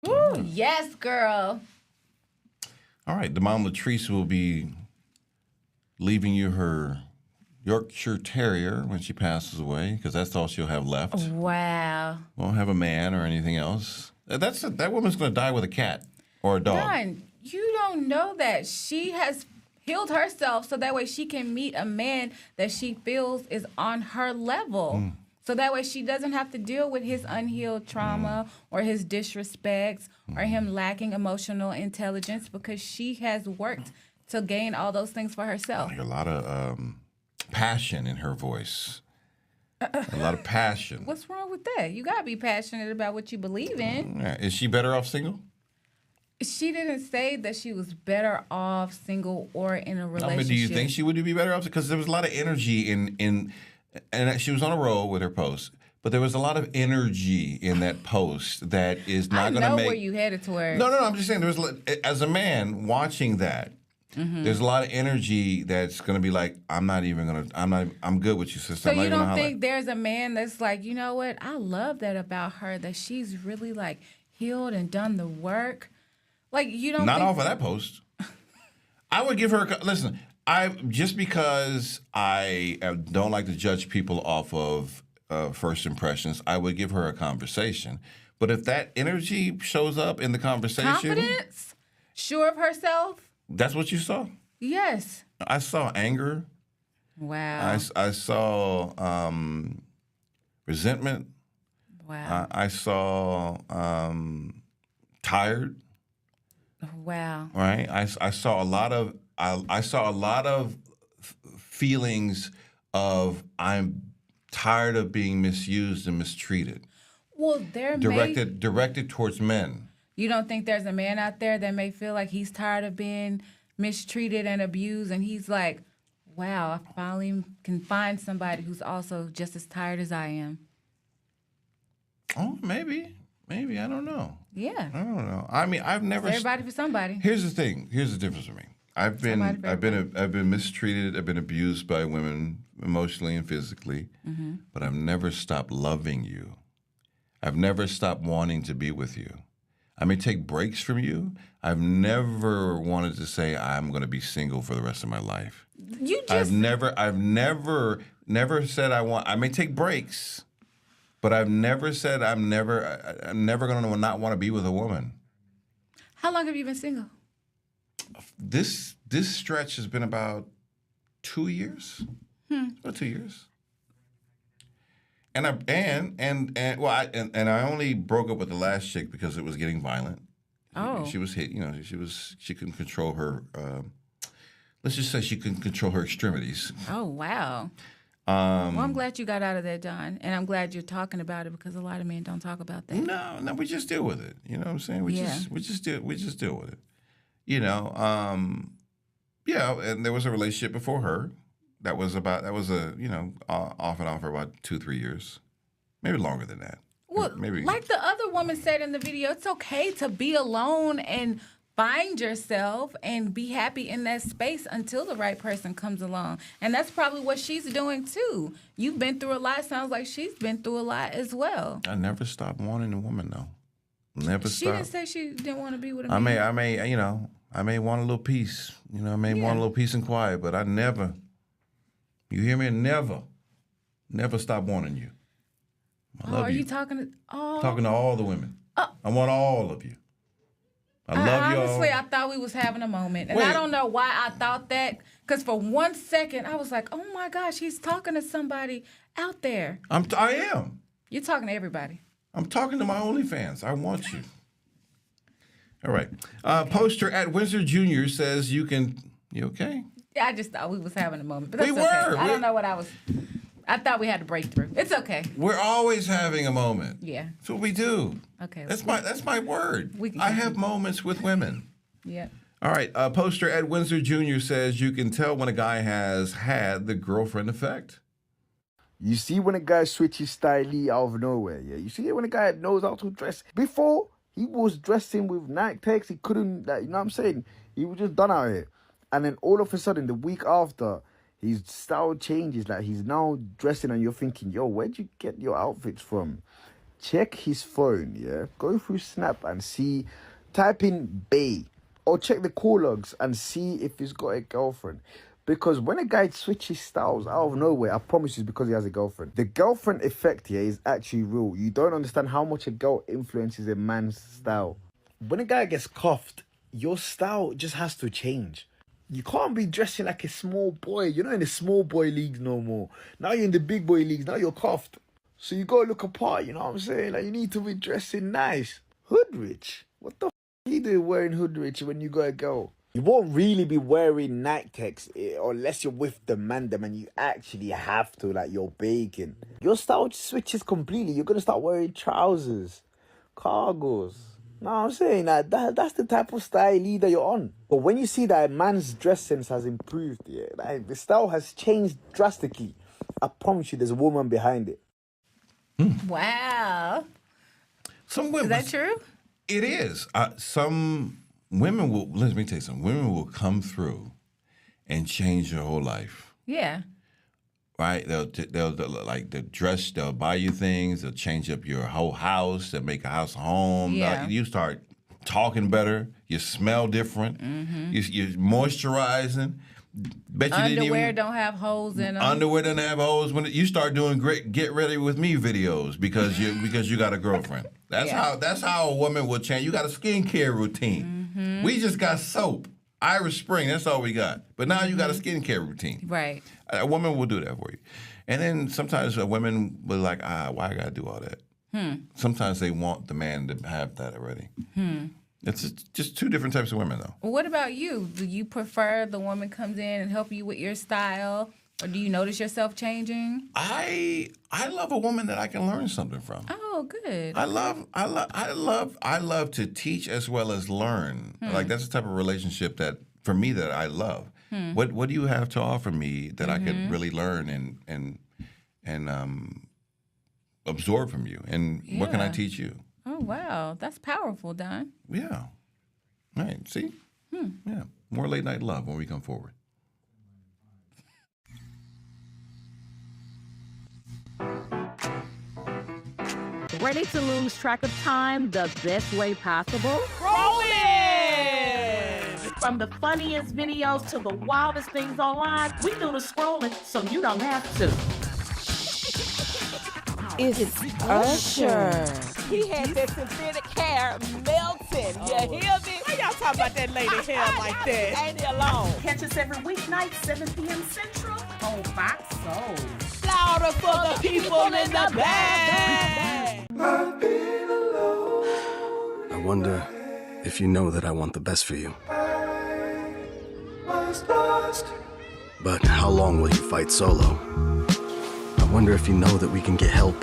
Ooh, yes, girl. All right. The mom Latrice will be leaving you her Yorkshire Terrier when she passes away, because that's all she'll have left. Wow. Won't have a man or anything else. That woman's going to die with a cat or a dog. Don, you don't know that. She has healed herself so that way she can meet a man that she feels is on her level. So that way she doesn't have to deal with his unhealed trauma or his disrespects or him lacking emotional intelligence, because she has worked to gain all those things for herself. A lot of passion in her voice. A lot of passion. What's wrong with that? You got to be passionate about what you believe in. Yeah. Is she better off single? She didn't say that she was better off single or in a relationship. I mean, do you think she would be better off? Because there was a lot of energy and she was on a roll with her post, but there was a lot of energy in that post that is not going to make... I know where you headed towards. No, I'm just saying, as a man watching that, there's a lot of energy that's going to be like, I'm good with you, sister. So you don't think there's a man that's like, you know what? I love that about her, that she's really like healed and done the work. Like, you don't Not off of that post. I would give her listen, just because I don't like to judge people off of first impressions, I would give her a conversation. But if that energy shows up in the conversation... Confidence? Sure of herself? That's what you saw? Yes. I saw anger. Wow. I saw resentment. Wow. I saw tired. Wow. Right. I saw a lot of feelings of I'm tired of being misused and mistreated. Well, directed towards men. You don't think there's a man out there that may feel like he's tired of being mistreated and abused, and he's like, wow, I finally can find somebody who's also just as tired as I am? Oh, maybe. I don't know. Yeah. I don't know. I mean, I've never. It's everybody for somebody. Here's the thing. Here's the difference for me. I've been mistreated. I've been abused by women emotionally and physically, but I've never stopped loving you. I've never stopped wanting to be with you. I may take breaks from you. I've never wanted to say I'm going to be single for the rest of my life. I've never said I want. I may take breaks, but I've never said I'm never going to not want to be with a woman. How long have you been single? This stretch has been about 2 years. About 2 years. And I only broke up with the last chick because it was getting violent. Oh. She was hit. She couldn't control her. Let's just say she couldn't control her extremities. Oh wow. Well, I'm glad you got out of that, Don, and I'm glad you're talking about it, because a lot of men don't talk about that. No, we just deal with it. You know what I'm saying? We just deal with it. And there was a relationship before her. That was off and on for about 2-3 years, maybe longer than that. Well, maybe like the other woman said in the video, it's okay to be alone and find yourself and be happy in that space until the right person comes along. And that's probably what she's doing too. You've been through a lot. Sounds like she's been through a lot as well. I never stopped wanting a woman though. Never stopped. She didn't say she didn't want to be with a man. I may want a little peace. I may want a little peace and quiet, but I never. You hear me? Never stop wanting you. I love you. Are you talking to? Oh. Talking to all the women. I want all of you. I love you all. Honestly, I thought we was having a moment. And I don't know why I thought that. Because for 1 second, I was like, oh my gosh, he's talking to somebody out there. I am. You're talking to everybody. I'm talking to my OnlyFans. I want you. All right. Poster at Windsor Jr. says you okay? Yeah, I just thought we was having a moment. But that's We okay. were. I don't know what I thought we had to break through. It's okay. We're always having a moment. Yeah. That's what we do. Okay. That's my word. I have moments with women. Yeah. All right. Poster Ed Windsor Jr. says you can tell when a guy has had the girlfriend effect. You see when a guy switches style out of nowhere, yeah? You see it when a guy knows how to dress. Before, he was dressing with Nike Techs. He couldn't, you know what I'm saying? He was just done out here. And then all of a sudden, the week after, his style changes. Like, he's now dressing and you're thinking, yo, where'd you get your outfits from? Check his phone, yeah? Go through Snap and see, type in Bay. Or check the call logs and see if he's got a girlfriend. Because when a guy switches styles out of nowhere, I promise you it's because he has a girlfriend. The girlfriend effect here is actually real. You don't understand how much a girl influences a man's style. When a guy gets cuffed, your style just has to change. You can't be dressing like a small boy. You're not in the small boy leagues no more. Now you're in the big boy leagues. Now you're cuffed. So you gotta look apart, you know what I'm saying? Like, you need to be dressing nice. Hoodrich? What the f*** are you doing wearing hoodrich when you got a girl? You won't really be wearing Nike-Techs unless you're with the man, and you actually have to, like you're baking. Your style switches completely. You're gonna start wearing trousers, cargos. Know what I'm saying? Like, that's the type of style that you're on. But when you see that a man's dress sense has improved, yeah, like the style has changed drastically, I promise you there's a woman behind it. Wow. Some women, is that true? It is. Some women will, let me tell you something, women will come through and change your whole life. Yeah. Right? They'll like the dress, they'll buy you things, they'll change up your whole house, they'll make a house a home. Yeah. You start talking better, you smell different, you're moisturizing. Bet you Underwear don't have holes in them. Underwear doesn't have holes. When you start doing great, get ready with me videos because you got a girlfriend. That's how a woman will change. You got a skincare routine. We just got soap, Irish Spring. That's all we got. But now you got a skincare routine. Right. A woman will do that for you. And then sometimes a women will like, why I got to do all that? Sometimes they want the man to have that already. It's just two different types of women, though. Well, what about you? Do you prefer the woman comes in and help you with your style, or do you notice yourself changing? I love a woman that I can learn something from. Oh, good. I love to teach as well as learn. Like that's the type of relationship that for me that I love. What do you have to offer me that I could really learn and absorb from you? And what can I teach you? Oh, wow. That's powerful, Don. Yeah. Right. See? Yeah. More late night love when we come forward. Ready to lose track of time the best way possible? Rolling! From the funniest videos to the wildest things online, we do the scrolling so you don't have to. It's Usher. He had that synthetic hair melting. You hear me? Why y'all talking about that lady hair like that? Ain't he alone? Catch us every weeknight, 7 p.m. Central on Fox Soul. Louder for the people in the back. I wonder if you know that I want the best for you. But how long will you fight solo? I wonder if you know that we can get help.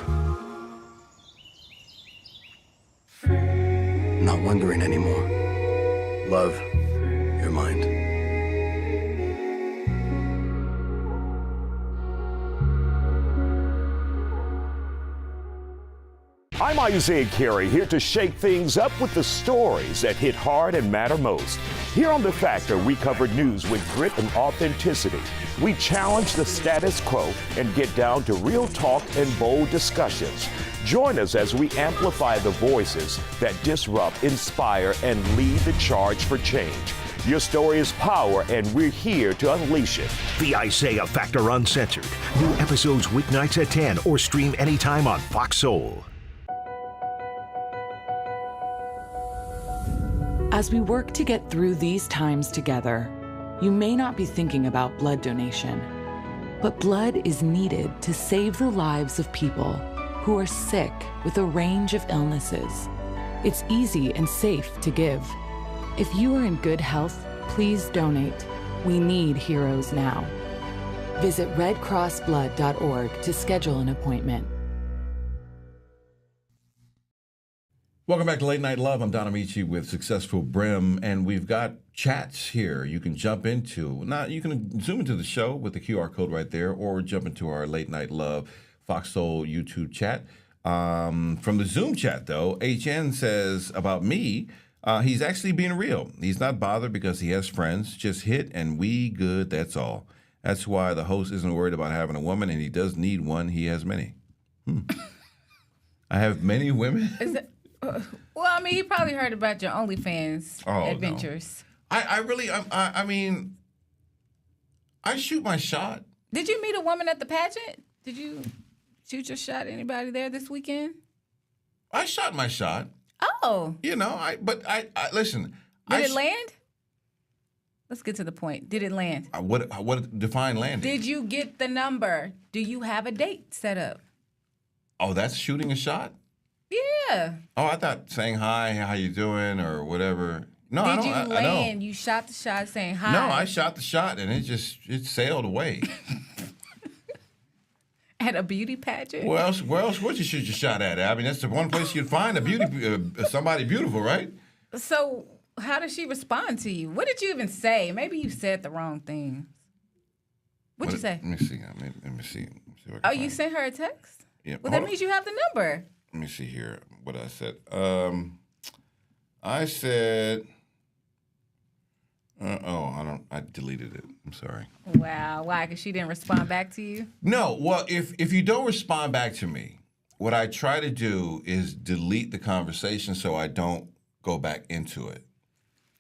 Not wondering anymore. Love, your mind. I'm Isaiah Carey, here to shake things up with the stories that hit hard and matter most. Here on The Factor, we cover news with grit and authenticity. We challenge the status quo and get down to real talk and bold discussions. Join us as we amplify the voices that disrupt, inspire, and lead the charge for change. Your story is power, and we're here to unleash it. The Isaiah Factor Uncensored. New episodes weeknights at 10 or stream anytime on Fox Soul. As we work to get through these times together, you may not be thinking about blood donation, but blood is needed to save the lives of people who are sick with a range of illnesses. It's easy and safe to give. If you are in good health, please donate. We need heroes now. Visit redcrossblood.org to schedule an appointment. Welcome back to Late Night Love. I'm Don Amici with Successful Brim, and we've got chats here you can jump into. Now, you can zoom into the show with the QR code right there, or jump into our Late Night Love Fox Soul YouTube chat. From the Zoom chat, though, HN says about me, he's actually being real. He's not bothered because he has friends. Just hit and we good, that's all. That's why the host isn't worried about having a woman, and he does need one. He has many. I have many women? Is it? Well, I mean, he probably heard about your OnlyFans adventures. No. I mean, I shoot my shot. Did you meet a woman at the pageant? Did you shoot your shot at anybody there this weekend? I shot my shot. Oh. You know, I listen. Did it land? Let's get to the point. Did it land? What define landing? Did you get the number? Do you have a date set up? Oh, that's shooting a shot? Yeah. Oh, I thought saying hi, how you doing, or whatever. No, Did I don't. you I land? You shot the shot saying hi. No, I shot the shot and it sailed away. At a beauty pageant? Where else would you shoot your shot at? I mean, that's the one place you'd find a beauty somebody beautiful, right? So how did she respond to you? What did you even say? Maybe you said the wrong thing. What'd you say? Let me see. Let me see. Oh, you sent her a text? Yeah. Well, that means you have the number. Let me see here what I said. I said, I deleted it. I'm sorry. Wow. Why? Because she didn't respond back to you? No. Well, if you don't respond back to me, what I try to do is delete the conversation so I don't go back into it.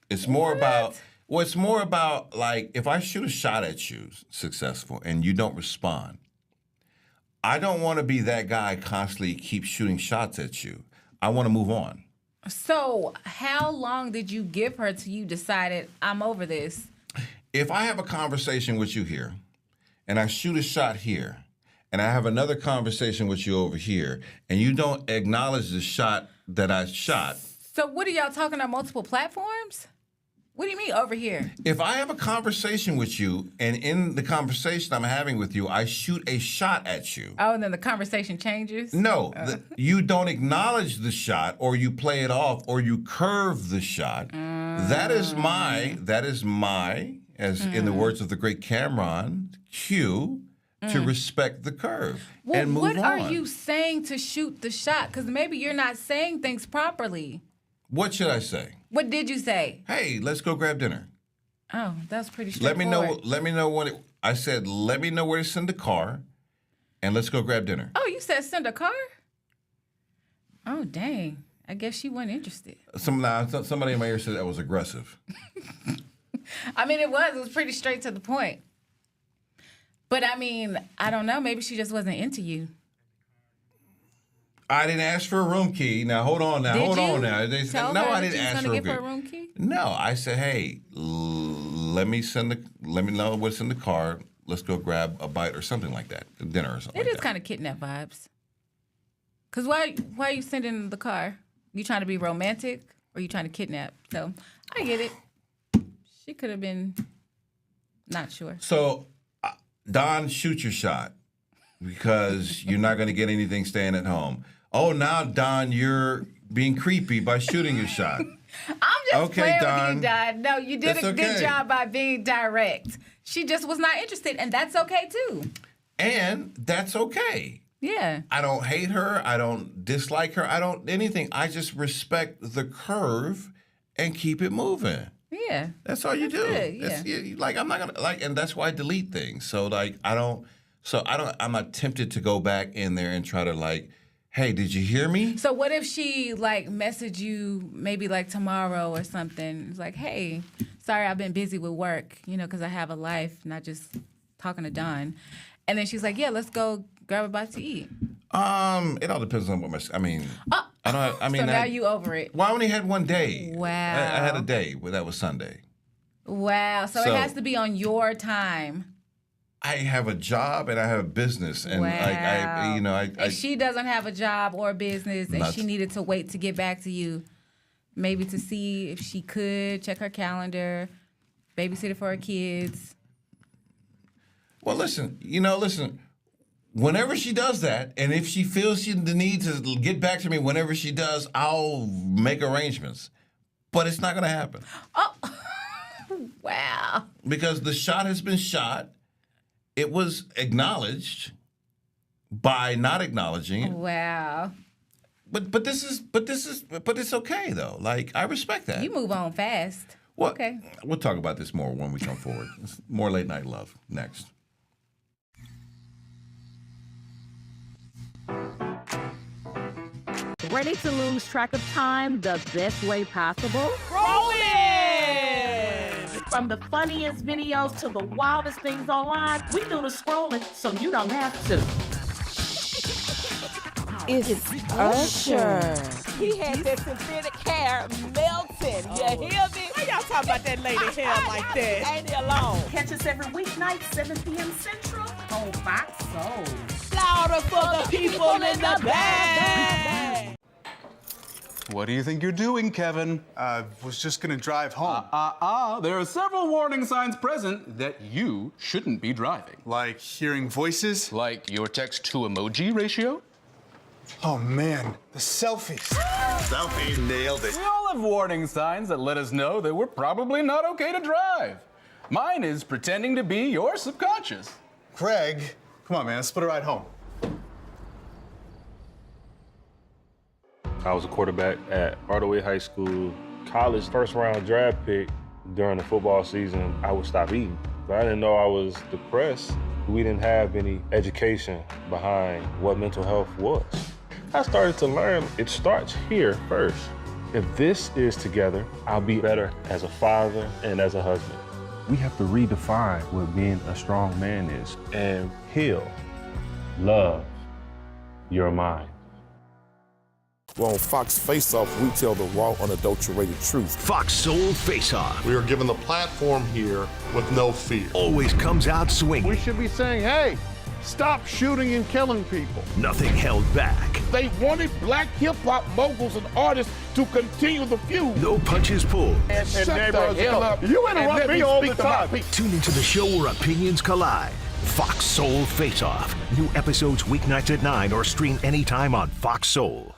It's more about, it's more about like if I shoot a shot at you, successful, and you don't respond, I don't want to be that guy constantly keep shooting shots at you. I want to move on. So how long did you give her till you decided I'm over this? If I have a conversation with you here and I shoot a shot here and I have another conversation with you over here and you don't acknowledge the shot that I shot. So what are y'all talking on multiple platforms? What do you mean over here? If I have a conversation with you and in the conversation I'm having with you, I shoot a shot at you. Oh, and then the conversation changes? No, you don't acknowledge the shot or you play it off or you curve the shot. That is my, as in the words of the great Cameron, cue to respect the curve and move on. What are you saying to shoot the shot? Because maybe you're not saying things properly. What should I say? What did you say? Hey, let's go grab dinner. Oh, that's pretty straightforward. Let me know when I said, let me know where to send the car and let's go grab dinner. Oh, you said send a car? Oh, dang. I guess she wasn't interested. Somebody in my ear said that was aggressive. I mean, it was pretty straight to the point. But I mean, I don't know. Maybe she just wasn't into you. I didn't ask for a room key. Now, hold on now. They said, no, I didn't ask for a room key. No, I said, hey, let me know what's in the car. Let's go grab a bite or something like that, dinner or something. It is kind of kidnap vibes. Cause why are you sending the car? You trying to be romantic or you trying to kidnap? So I get it. She could have been not sure. So, Don, shoot your shot because you're not going to get anything staying at home. Oh, now, Don, you're being creepy by shooting your shot. I'm just playing with you, Don. No, you did a good job by being direct. She just was not interested, and that's okay, too. And that's okay. Yeah. I don't hate her. I don't dislike her. I don't anything. I just respect the curve and keep it moving. Yeah. That's all you do. Good, yeah. Like, I'm not going to, and that's why I delete things. So, like, I'm not tempted to go back in there and try to, like, hey, did you hear me? So what if she, like, messaged you maybe, like, tomorrow or something? It's like, hey, sorry, I've been busy with work, because I have a life, not just talking to Don. And then she's like, yeah, let's go grab a bite to eat. It all depends on what So now you over it. Well, I only had one day. Wow. I had a day, but that was Sunday. Wow. So it has to be on your time. I have a job and I have a business, and wow. If she doesn't have a job or business, and she needed to wait to get back to you, maybe to see if she could check her calendar, babysit for her kids. Well, listen. Whenever she does that, and if she feels the need to get back to me whenever she does, I'll make arrangements. But it's not going to happen. Oh, wow. Because the shot has been shot. It was acknowledged by not acknowledging it. Wow. But it's okay though. Like, I respect that. You move on fast. Well, okay. We'll talk about this more when we come forward. More Late Night Love next. Ready to lose track of time the best way possible? Roll it! From the funniest videos to the wildest things online, we do the scrolling so you don't have to. It's Usher. He had that synthetic hair melting. You hear me? Why y'all talking about that lady hair like that? Ain't he alone? Catch us every weeknight, 7 p.m. Central on Fox Soul. Louder for the people in the back. What do you think you're doing, Kevin? Was just gonna drive home. There are several warning signs present that you shouldn't be driving. Like hearing voices? Like your text-to-emoji ratio? Oh man, the selfies. Selfies. Nailed it. We all have warning signs that let us know that we're probably not okay to drive. Mine is pretending to be your subconscious. Craig, come on, man, let's split a ride home. I was a quarterback at Hardaway High School. College first-round draft pick. During the football season, I would stop eating. But I didn't know I was depressed. We didn't have any education behind what mental health was. I started to learn it starts here first. If this is together, I'll be better as a father and as a husband. We have to redefine what being a strong man is and heal, love your mind. Well, on Fox Face Off, we tell the raw, unadulterated truth. Fox Soul Face Off. We are given the platform here with no fear. Always comes out swinging. We should be saying, hey, stop shooting and killing people. Nothing held back. They wanted black hip-hop moguls and artists to continue the feud. No punches pulled. And shut the hell up. You interrupt me all the time. Tune into the show where opinions collide. Fox Soul Face Off. New episodes weeknights at 9 or stream anytime on Fox Soul.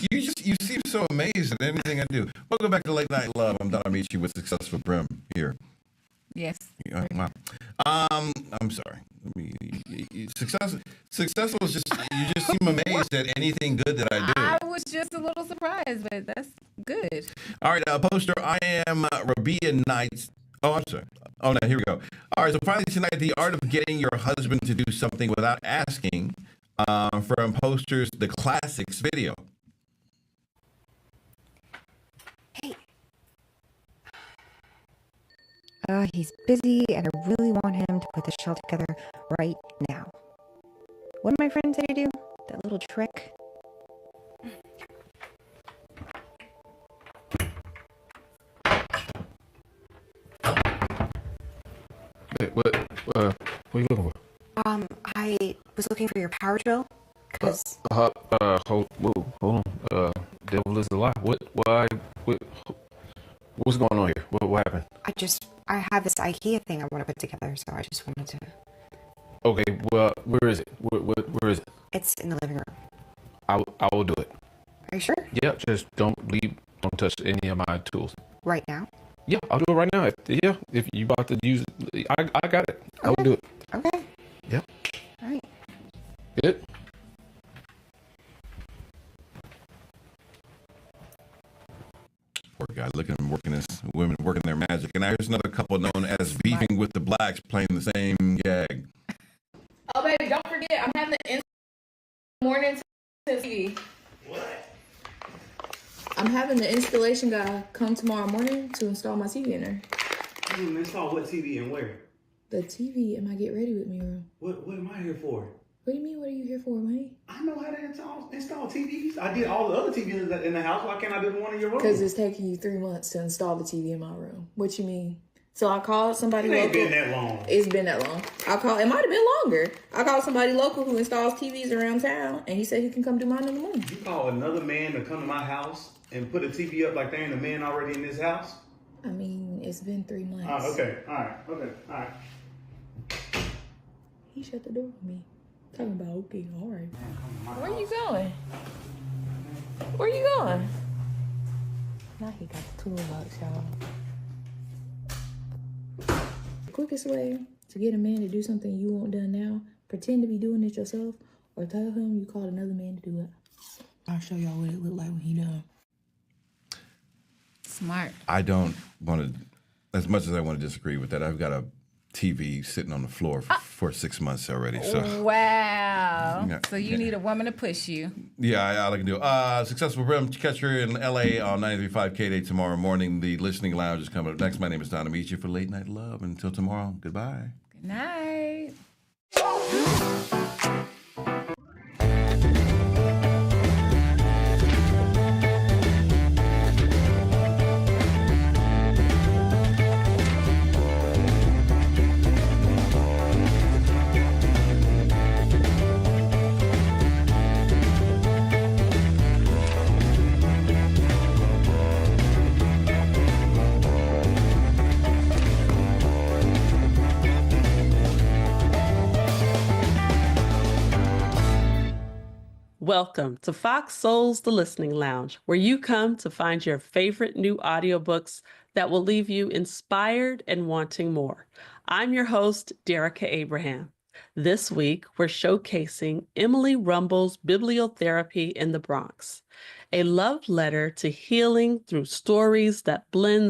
You seem so amazed at anything I do. Welcome back to Late Night Love. I'm Don Amici with Successful Brim here. Yes. Yeah, wow. I'm sorry. Successful is just, you just seem amazed at anything good that I do. I was just a little surprised, but that's good. All right, poster, I am Rabia Knights. Oh, I'm sorry. Oh, no, here we go. All right, so finally tonight, the art of getting your husband to do something without asking from Posters, the Classics video. He's busy, and I really want him to put the show together right now. What did my friend say to do? That little trick? Wait, what are you looking for? I was looking for your power drill, because... Hold on. Devil is a lie. What's going on here? What happened? I have this IKEA thing I want to put together, so I just wanted to... Okay, well, where is it? Where is it? It's in the living room. I will do it. Are you sure? Yeah, just don't touch any of my tools. Right now? Yeah, I'll do it right now. If you about to use it, I got it. Okay. I will do it. Okay. Yep. All right. Good. Poor guy, look at him working his women working their magic. And now here's another couple known as Beefing with the Blacks playing the same gag. Oh, baby, don't forget, I'm having the morning TV. What? I'm having the installation guy come tomorrow morning to install my TV in there. Install what TV and where? The TV in my Get Ready With Me room. What am I here for? What do you mean, what are you here for, man? I know how to install TVs. I did all the other TVs in the house. Why can't I do one in your room? Because it's taking you 3 months to install the TV in my room. What you mean? So I called somebody local. It ain't been that long. It's been that long. It might have been longer. I called somebody local who installs TVs around town, and he said he can come do mine in the morning. You call another man to come to my house and put a TV up like there ain't a man already in this house? I mean, it's been 3 months. Okay. All right. He shut the door on me. Talking about, okay, all right. Where you going? Where you going? Now he got the toolbox, y'all. The quickest way to get a man to do something you want done now, pretend to be doing it yourself, or tell him you called another man to do it. I'll show y'all what it looked like when he done. Smart. I don't want to, as much as I want to disagree with that, I've got a TV sitting on the floor for 6 months already. So Wow. Yeah. So you need a woman to push you. yeah, all I can do. Successful Rim catch her in LA on 93.5 K-Day tomorrow morning. The Listening Lounge is coming up next. My name is Don Aishia for Late Night Love. Until tomorrow, goodbye. Good night. Welcome to Fox Soul's The Listening Lounge, where you come to find your favorite new audiobooks that will leave you inspired and wanting more. I'm your host, Derica Abraham. This week, we're showcasing Emily Rumble's Bibliotherapy in the Bronx, a love letter to healing through stories that blends